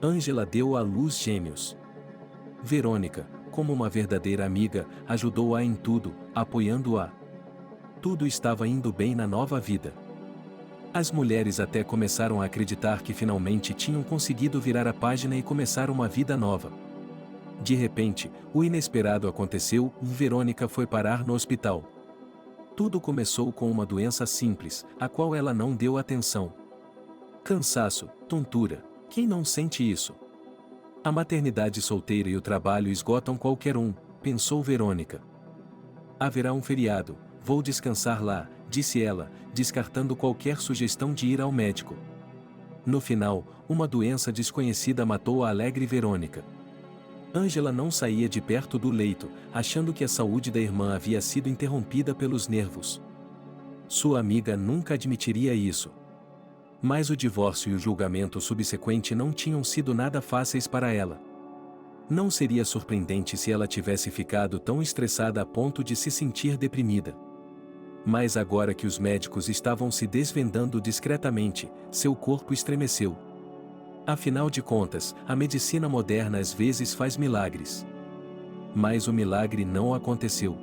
Angela deu à luz gêmeos. Verônica, como uma verdadeira amiga, ajudou-a em tudo, apoiando-a. Tudo estava indo bem na nova vida. As mulheres até começaram a acreditar que finalmente tinham conseguido virar a página e começar uma vida nova. De repente, o inesperado aconteceu e Verônica foi parar no hospital. Tudo começou com uma doença simples, a qual ela não deu atenção. Cansaço, tontura. Quem não sente isso? A maternidade solteira e o trabalho esgotam qualquer um, pensou Verônica. Haverá um feriado, vou descansar lá, disse ela, descartando qualquer sugestão de ir ao médico. No final, uma doença desconhecida matou a alegre Verônica. Angela não saía de perto do leito, achando que a saúde da irmã havia sido interrompida pelos nervos. Sua amiga nunca admitiria isso. Mas o divórcio e o julgamento subsequente não tinham sido nada fáceis para ela. Não seria surpreendente se ela tivesse ficado tão estressada a ponto de se sentir deprimida. Mas agora que os médicos estavam se desvendando discretamente, seu corpo estremeceu. Afinal de contas, a medicina moderna às vezes faz milagres. Mas o milagre não aconteceu.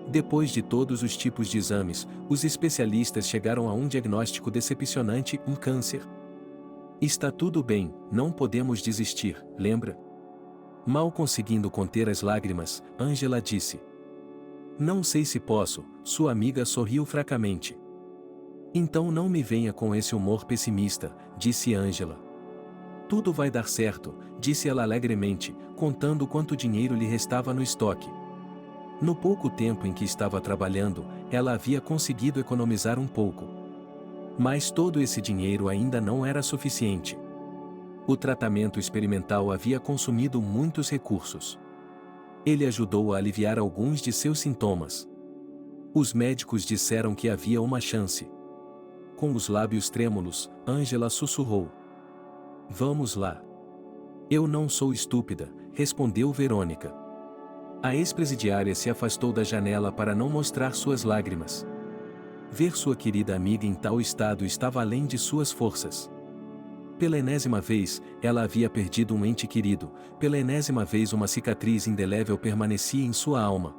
Depois de todos os tipos de exames, os especialistas chegaram a um diagnóstico decepcionante: um câncer. Está tudo bem, não podemos desistir, lembra? Mal conseguindo conter as lágrimas, Angela disse. Não sei se posso, sua amiga sorriu fracamente. Então não me venha com esse humor pessimista, disse Angela. Tudo vai dar certo, disse ela alegremente, contando quanto dinheiro lhe restava no estoque. No pouco tempo em que estava trabalhando, ela havia conseguido economizar um pouco. Mas todo esse dinheiro ainda não era suficiente. O tratamento experimental havia consumido muitos recursos. Ele ajudou a aliviar alguns de seus sintomas. Os médicos disseram que havia uma chance. Com os lábios trêmulos, Angela sussurrou. Vamos lá. Eu não sou estúpida, respondeu Verônica. A ex-presidiária se afastou da janela para não mostrar suas lágrimas. Ver sua querida amiga em tal estado estava além de suas forças. Pela enésima vez, ela havia perdido um ente querido, pela enésima vez uma cicatriz indelével permanecia em sua alma.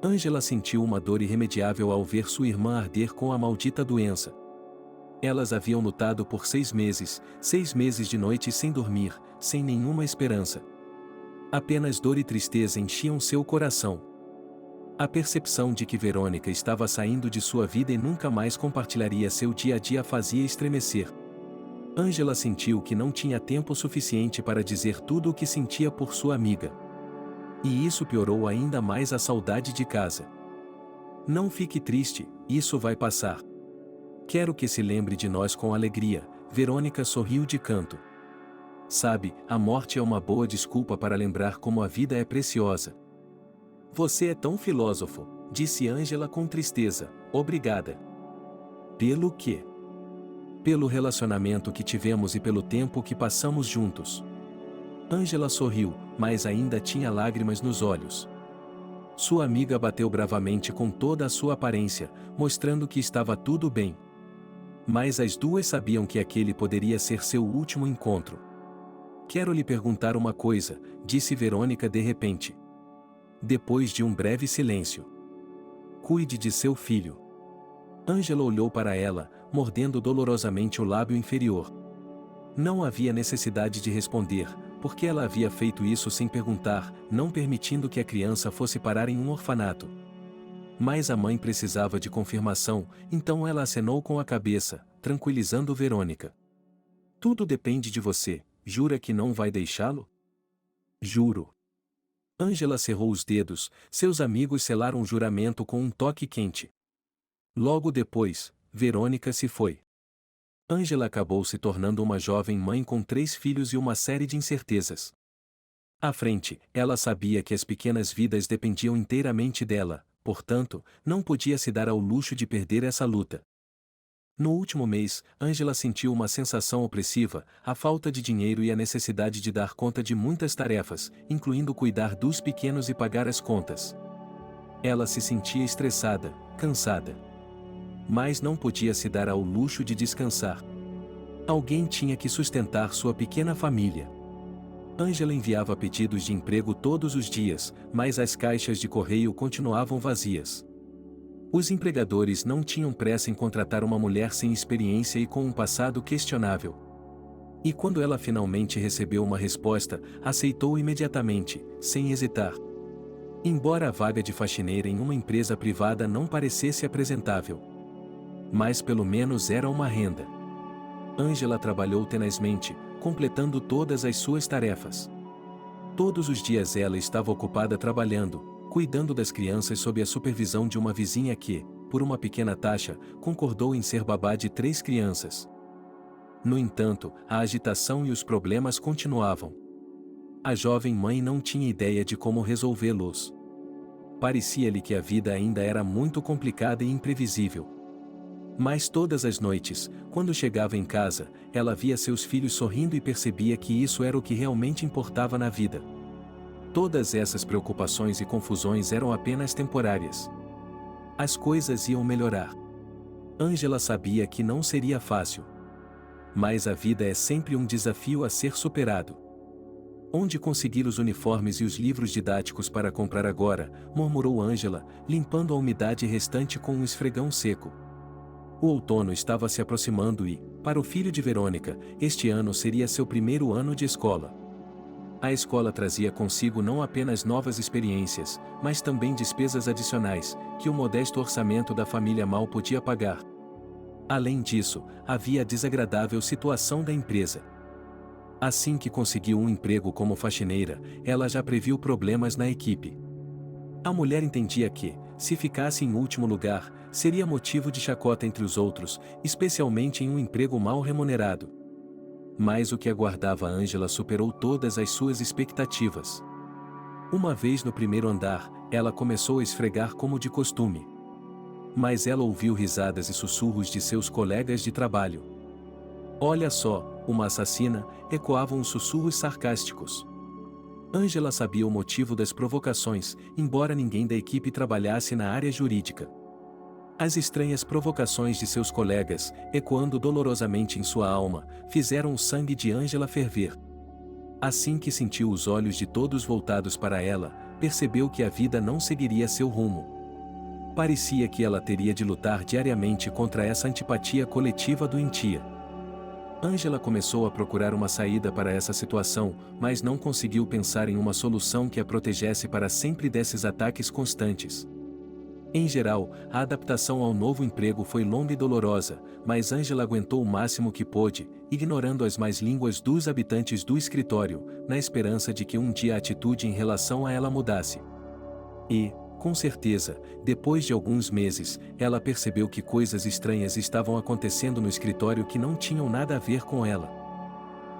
Angela sentiu uma dor irremediável ao ver sua irmã arder com a maldita doença. Elas haviam lutado por 6 meses de noites sem dormir, sem nenhuma esperança. Apenas dor e tristeza enchiam seu coração. A percepção de que Verônica estava saindo de sua vida e nunca mais compartilharia seu dia a dia a fazia estremecer. Angela sentiu que não tinha tempo suficiente para dizer tudo o que sentia por sua amiga. E isso piorou ainda mais a saudade de casa. Não fique triste, isso vai passar. Quero que se lembre de nós com alegria. Verônica sorriu de canto. Sabe, a morte é uma boa desculpa para lembrar como a vida é preciosa. Você é tão filósofo, disse Ângela com tristeza. Obrigada. Pelo quê? Pelo relacionamento que tivemos e pelo tempo que passamos juntos. Ângela sorriu, mas ainda tinha lágrimas nos olhos. Sua amiga bateu bravamente com toda a sua aparência, mostrando que estava tudo bem. Mas as duas sabiam que aquele poderia ser seu último encontro. Quero lhe perguntar uma coisa, disse Verônica de repente. Depois de um breve silêncio. Cuide de seu filho. Ângela olhou para ela, mordendo dolorosamente o lábio inferior. Não havia necessidade de responder, porque ela havia feito isso sem perguntar, não permitindo que a criança fosse parar em um orfanato. Mas a mãe precisava de confirmação, então ela acenou com a cabeça, tranquilizando Verônica. Tudo depende de você, jura que não vai deixá-lo? Juro. Ângela cerrou os dedos, seus amigos selaram o juramento com um toque quente. Logo depois, Verônica se foi. Ângela acabou se tornando uma jovem mãe com 3 filhos e uma série de incertezas. À frente, ela sabia que as pequenas vidas dependiam inteiramente dela, portanto, não podia se dar ao luxo de perder essa luta. No último mês, Ângela sentiu uma sensação opressiva, a falta de dinheiro e a necessidade de dar conta de muitas tarefas, incluindo cuidar dos pequenos e pagar as contas. Ela se sentia estressada, cansada. Mas não podia se dar ao luxo de descansar. Alguém tinha que sustentar sua pequena família. Ângela enviava pedidos de emprego todos os dias, mas as caixas de correio continuavam vazias. Os empregadores não tinham pressa em contratar uma mulher sem experiência e com um passado questionável. E quando ela finalmente recebeu uma resposta, aceitou imediatamente, sem hesitar. Embora a vaga de faxineira em uma empresa privada não parecesse apresentável. Mas pelo menos era uma renda. Ângela trabalhou tenazmente, completando todas as suas tarefas. Todos os dias ela estava ocupada trabalhando, cuidando das crianças sob a supervisão de uma vizinha que, por uma pequena taxa, concordou em ser babá de 3 crianças. No entanto, a agitação e os problemas continuavam. A jovem mãe não tinha ideia de como resolvê-los. Parecia-lhe que a vida ainda era muito complicada e imprevisível. Mas todas as noites, quando chegava em casa, ela via seus filhos sorrindo e percebia que isso era o que realmente importava na vida. Todas essas preocupações e confusões eram apenas temporárias. As coisas iam melhorar. Ângela sabia que não seria fácil. Mas a vida é sempre um desafio a ser superado. Onde conseguir os uniformes e os livros didáticos para comprar agora? Murmurou Ângela, limpando a umidade restante com um esfregão seco. O outono estava se aproximando e, para o filho de Verônica, este ano seria seu primeiro ano de escola. A escola trazia consigo não apenas novas experiências, mas também despesas adicionais, que o modesto orçamento da família mal podia pagar. Além disso, havia a desagradável situação da empresa. Assim que conseguiu um emprego como faxineira, ela já previu problemas na equipe. A mulher entendia que, se ficasse em último lugar, seria motivo de chacota entre os outros, especialmente em um emprego mal remunerado. Mas o que aguardava Ângela superou todas as suas expectativas. Uma vez no primeiro andar, ela começou a esfregar como de costume. Mas ela ouviu risadas e sussurros de seus colegas de trabalho. Olha só, uma assassina, ecoavam os sussurros sarcásticos. Ângela sabia o motivo das provocações, embora ninguém da equipe trabalhasse na área jurídica. As estranhas provocações de seus colegas, ecoando dolorosamente em sua alma, fizeram o sangue de Ângela ferver. Assim que sentiu os olhos de todos voltados para ela, percebeu que a vida não seguiria seu rumo. Parecia que ela teria de lutar diariamente contra essa antipatia coletiva doentia. Ângela começou a procurar uma saída para essa situação, mas não conseguiu pensar em uma solução que a protegesse para sempre desses ataques constantes. Em geral, a adaptação ao novo emprego foi longa e dolorosa, mas Ângela aguentou o máximo que pôde, ignorando as más línguas dos habitantes do escritório, na esperança de que um dia a atitude em relação a ela mudasse. E, Com certeza, depois de alguns meses, ela percebeu que coisas estranhas estavam acontecendo no escritório que não tinham nada a ver com ela.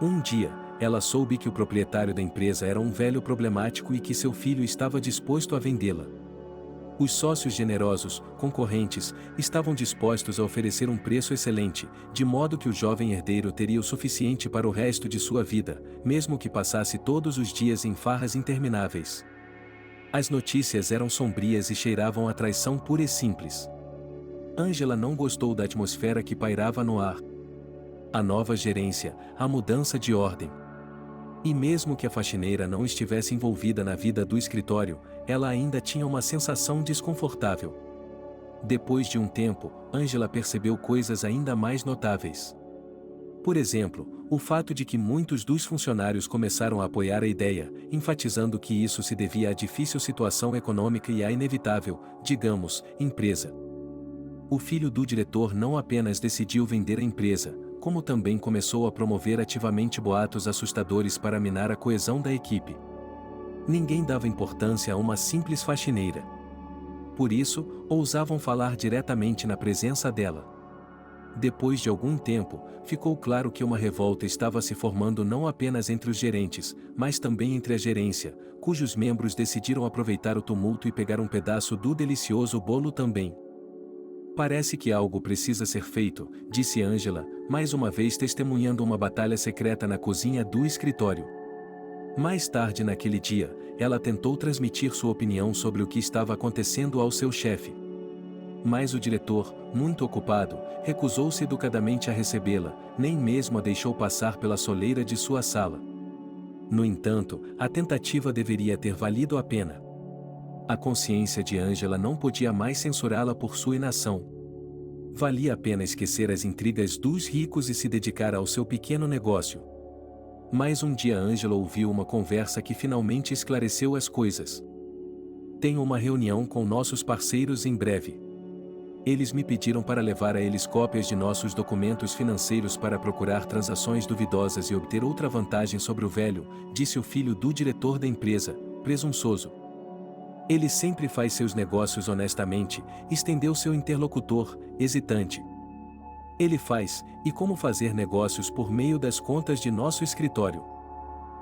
Um dia, ela soube que o proprietário da empresa era um velho problemático e que seu filho estava disposto a vendê-la. Os sócios generosos, concorrentes, estavam dispostos a oferecer um preço excelente, de modo que o jovem herdeiro teria o suficiente para o resto de sua vida, mesmo que passasse todos os dias em farras intermináveis. As notícias eram sombrias e cheiravam a traição pura e simples. Angela não gostou da atmosfera que pairava no ar. A nova gerência, a mudança de ordem. E mesmo que a faxineira não estivesse envolvida na vida do escritório, ela ainda tinha uma sensação desconfortável. Depois de um tempo, Angela percebeu coisas ainda mais notáveis. Por exemplo, o fato de que muitos dos funcionários começaram a apoiar a ideia, enfatizando que isso se devia à difícil situação econômica e à inevitável, digamos, empresa. O filho do diretor não apenas decidiu vender a empresa, como também começou a promover ativamente boatos assustadores para minar a coesão da equipe. Ninguém dava importância a uma simples faxineira. Por isso, ousavam falar diretamente na presença dela. Depois de algum tempo, ficou claro que uma revolta estava se formando não apenas entre os gerentes, mas também entre a gerência, cujos membros decidiram aproveitar o tumulto e pegar um pedaço do delicioso bolo também. Parece que algo precisa ser feito, disse Angela, mais uma vez testemunhando uma batalha secreta na cozinha do escritório. Mais tarde naquele dia, ela tentou transmitir sua opinião sobre o que estava acontecendo ao seu chefe. Mas o diretor, muito ocupado, recusou-se educadamente a recebê-la, nem mesmo a deixou passar pela soleira de sua sala. No entanto, a tentativa deveria ter valido a pena. A consciência de Angela não podia mais censurá-la por sua inação. Valia a pena esquecer as intrigas dos ricos e se dedicar ao seu pequeno negócio. Mas um dia Angela ouviu uma conversa que finalmente esclareceu as coisas. Tenho uma reunião com nossos parceiros em breve. Eles me pediram para levar a eles cópias de nossos documentos financeiros para procurar transações duvidosas e obter outra vantagem sobre o velho, disse o filho do diretor da empresa, presunçoso. Ele sempre faz seus negócios honestamente, estendeu seu interlocutor, hesitante. Ele faz, e como fazer negócios por meio das contas de nosso escritório.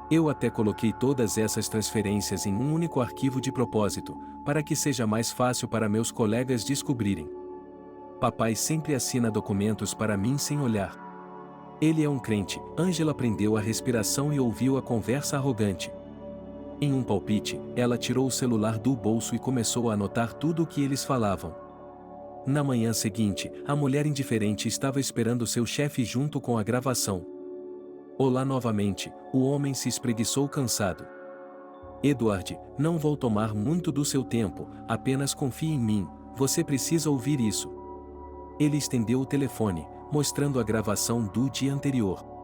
Eu até coloquei todas essas transferências em um único arquivo de propósito, para que seja mais fácil para meus colegas descobrirem. Papai sempre assina documentos para mim sem olhar. Ele é um crente. Angela prendeu a respiração e ouviu a conversa arrogante. Em um palpite, ela tirou o celular do bolso e começou a anotar tudo o que eles falavam. Na manhã seguinte, a mulher indiferente estava esperando seu chefe junto com a gravação. Olá novamente, o homem se espreguiçou cansado. Edward, não vou tomar muito do seu tempo, apenas confie em mim, você precisa ouvir isso. Ele estendeu o telefone, mostrando a gravação do dia anterior.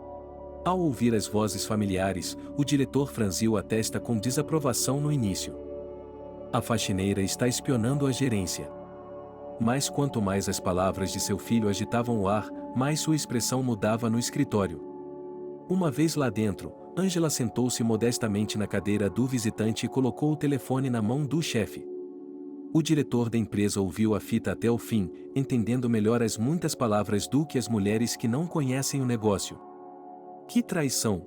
Ao ouvir as vozes familiares, o diretor franziu a testa com desaprovação no início. A faxineira está espionando a gerência. Mas quanto mais as palavras de seu filho agitavam o ar, mais sua expressão mudava no escritório. Uma vez lá dentro, Angela sentou-se modestamente na cadeira do visitante e colocou o telefone na mão do chefe. O diretor da empresa ouviu a fita até o fim, entendendo melhor as muitas palavras do que as mulheres que não conhecem o negócio. Que traição!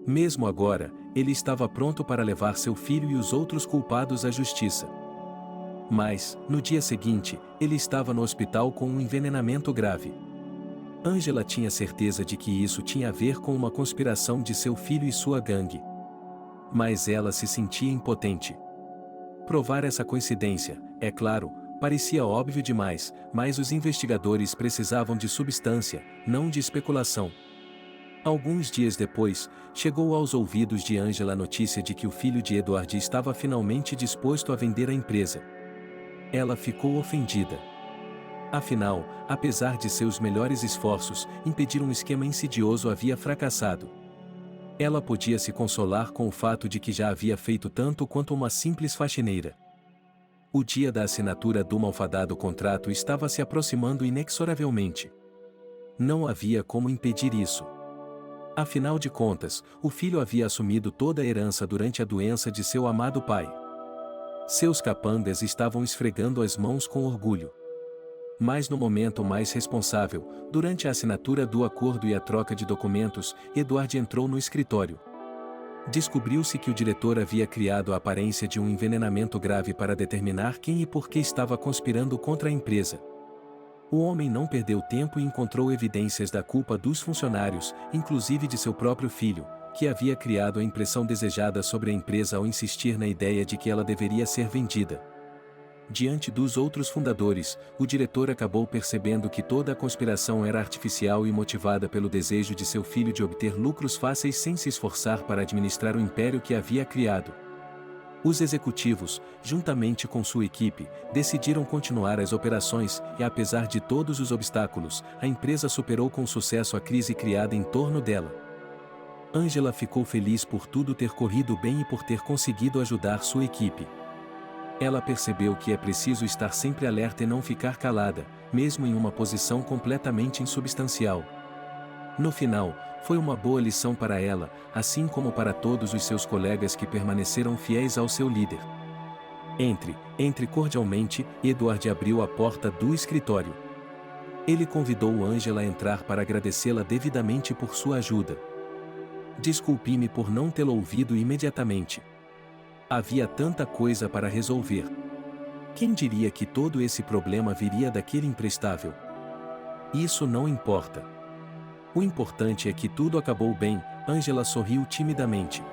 Mesmo agora, ele estava pronto para levar seu filho e os outros culpados à justiça. Mas, no dia seguinte, ele estava no hospital com um envenenamento grave. Angela tinha certeza de que isso tinha a ver com uma conspiração de seu filho e sua gangue. Mas ela se sentia impotente. Provar essa coincidência, é claro, parecia óbvio demais, mas os investigadores precisavam de substância, não de especulação. Alguns dias depois, chegou aos ouvidos de Angela a notícia de que o filho de Edward estava finalmente disposto a vender a empresa. Ela ficou ofendida. Afinal, apesar de seus melhores esforços, impedir um esquema insidioso havia fracassado. Ela podia se consolar com o fato de que já havia feito tanto quanto uma simples faxineira. O dia da assinatura do malfadado contrato estava se aproximando inexoravelmente. Não havia como impedir isso. Afinal de contas, o filho havia assumido toda a herança durante a doença de seu amado pai. Seus capangas estavam esfregando as mãos com orgulho. Mas no momento mais responsável, durante a assinatura do acordo e a troca de documentos, Edward entrou no escritório. Descobriu-se que o diretor havia criado a aparência de um envenenamento grave para determinar quem e por que estava conspirando contra a empresa. O homem não perdeu tempo e encontrou evidências da culpa dos funcionários, inclusive de seu próprio filho, que havia criado a impressão desejada sobre a empresa ao insistir na ideia de que ela deveria ser vendida. Diante dos outros fundadores, o diretor acabou percebendo que toda a conspiração era artificial e motivada pelo desejo de seu filho de obter lucros fáceis sem se esforçar para administrar o império que havia criado. Os executivos, juntamente com sua equipe, decidiram continuar as operações e, apesar de todos os obstáculos, a empresa superou com sucesso a crise criada em torno dela. Angela ficou feliz por tudo ter corrido bem e por ter conseguido ajudar sua equipe. Ela percebeu que é preciso estar sempre alerta e não ficar calada, mesmo em uma posição completamente insubstancial. No final, foi uma boa lição para ela, assim como para todos os seus colegas que permaneceram fiéis ao seu líder. Entre cordialmente, Edward abriu a porta do escritório. Ele convidou Angela a entrar para agradecê-la devidamente por sua ajuda. Desculpe-me por não tê-la ouvido imediatamente. Havia tanta coisa para resolver. Quem diria que todo esse problema viria daquele imprestável? Isso não importa. O importante é que tudo acabou bem. Angela sorriu timidamente.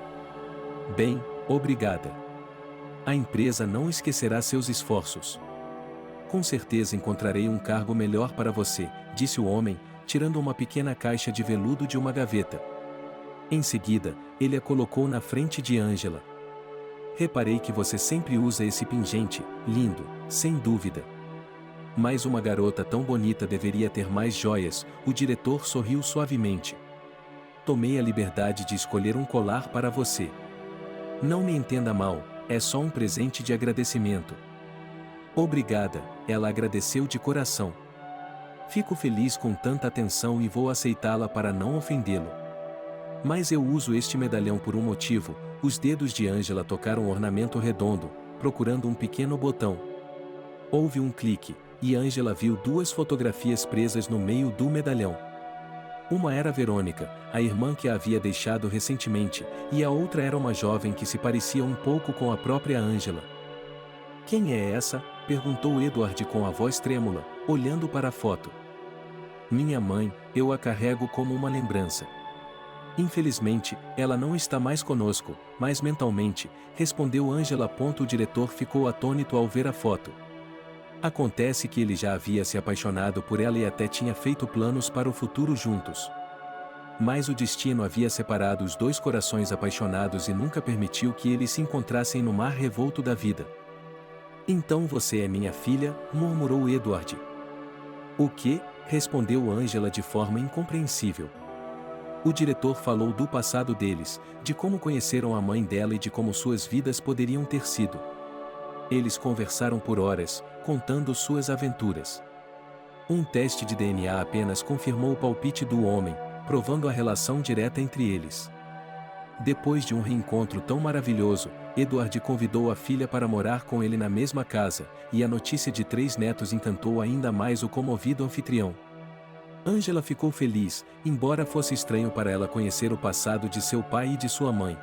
Bem, obrigada. A empresa não esquecerá seus esforços. Com certeza encontrarei um cargo melhor para você, disse o homem, tirando uma pequena caixa de veludo de uma gaveta. Em seguida, ele a colocou na frente de Angela. Reparei que você sempre usa esse pingente, lindo, sem dúvida. Mas uma garota tão bonita deveria ter mais joias, o diretor sorriu suavemente. Tomei a liberdade de escolher um colar para você. Não me entenda mal, é só um presente de agradecimento. Obrigada, ela agradeceu de coração. Fico feliz com tanta atenção e vou aceitá-la para não ofendê-lo. Mas eu uso este medalhão por um motivo. Os dedos de Angela tocaram o ornamento redondo, procurando um pequeno botão. Houve um clique, e Angela viu duas fotografias presas no meio do medalhão. Uma era Verônica, a irmã que a havia deixado recentemente, e a outra era uma jovem que se parecia um pouco com a própria Angela. Quem é essa? Perguntou Edward com a voz trêmula, olhando para a foto. Minha mãe, eu a carrego como uma lembrança. Infelizmente, ela não está mais conosco, mas mentalmente, respondeu Angela. O diretor ficou atônito ao ver a foto. Acontece que ele já havia se apaixonado por ela e até tinha feito planos para o futuro juntos. Mas o destino havia separado os dois corações apaixonados e nunca permitiu que eles se encontrassem no mar revolto da vida. Então você é minha filha, murmurou Edward. O quê? Respondeu Angela de forma incompreensível. O diretor falou do passado deles, de como conheceram a mãe dela e de como suas vidas poderiam ter sido. Eles conversaram por horas, contando suas aventuras. Um teste de DNA apenas confirmou o palpite do homem, provando a relação direta entre eles. Depois de um reencontro tão maravilhoso, Edward convidou a filha para morar com ele na mesma casa, e a notícia de 3 netos encantou ainda mais o comovido anfitrião. Angela ficou feliz, embora fosse estranho para ela conhecer o passado de seu pai e de sua mãe.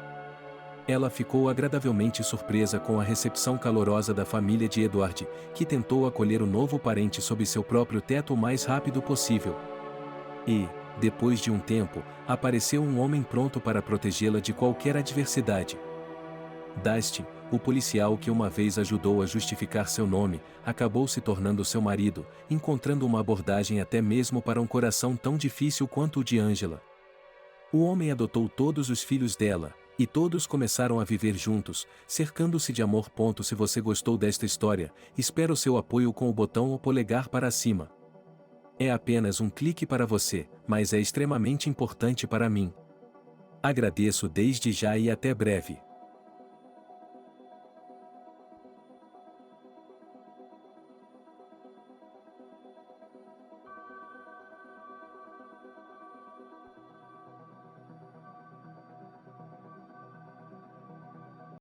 Ela ficou agradavelmente surpresa com a recepção calorosa da família de Edward, que tentou acolher o novo parente sob seu próprio teto o mais rápido possível. E, depois de um tempo, apareceu um homem pronto para protegê-la de qualquer adversidade. Dustin, o policial que uma vez ajudou a justificar seu nome, acabou se tornando seu marido, encontrando uma abordagem até mesmo para um coração tão difícil quanto o de Angela. O homem adotou todos os filhos dela, e todos começaram a viver juntos, cercando-se de amor. Se você gostou desta história, espero seu apoio com o botão ou polegar para cima. É apenas um clique para você, mas é extremamente importante para mim. Agradeço desde já e até breve.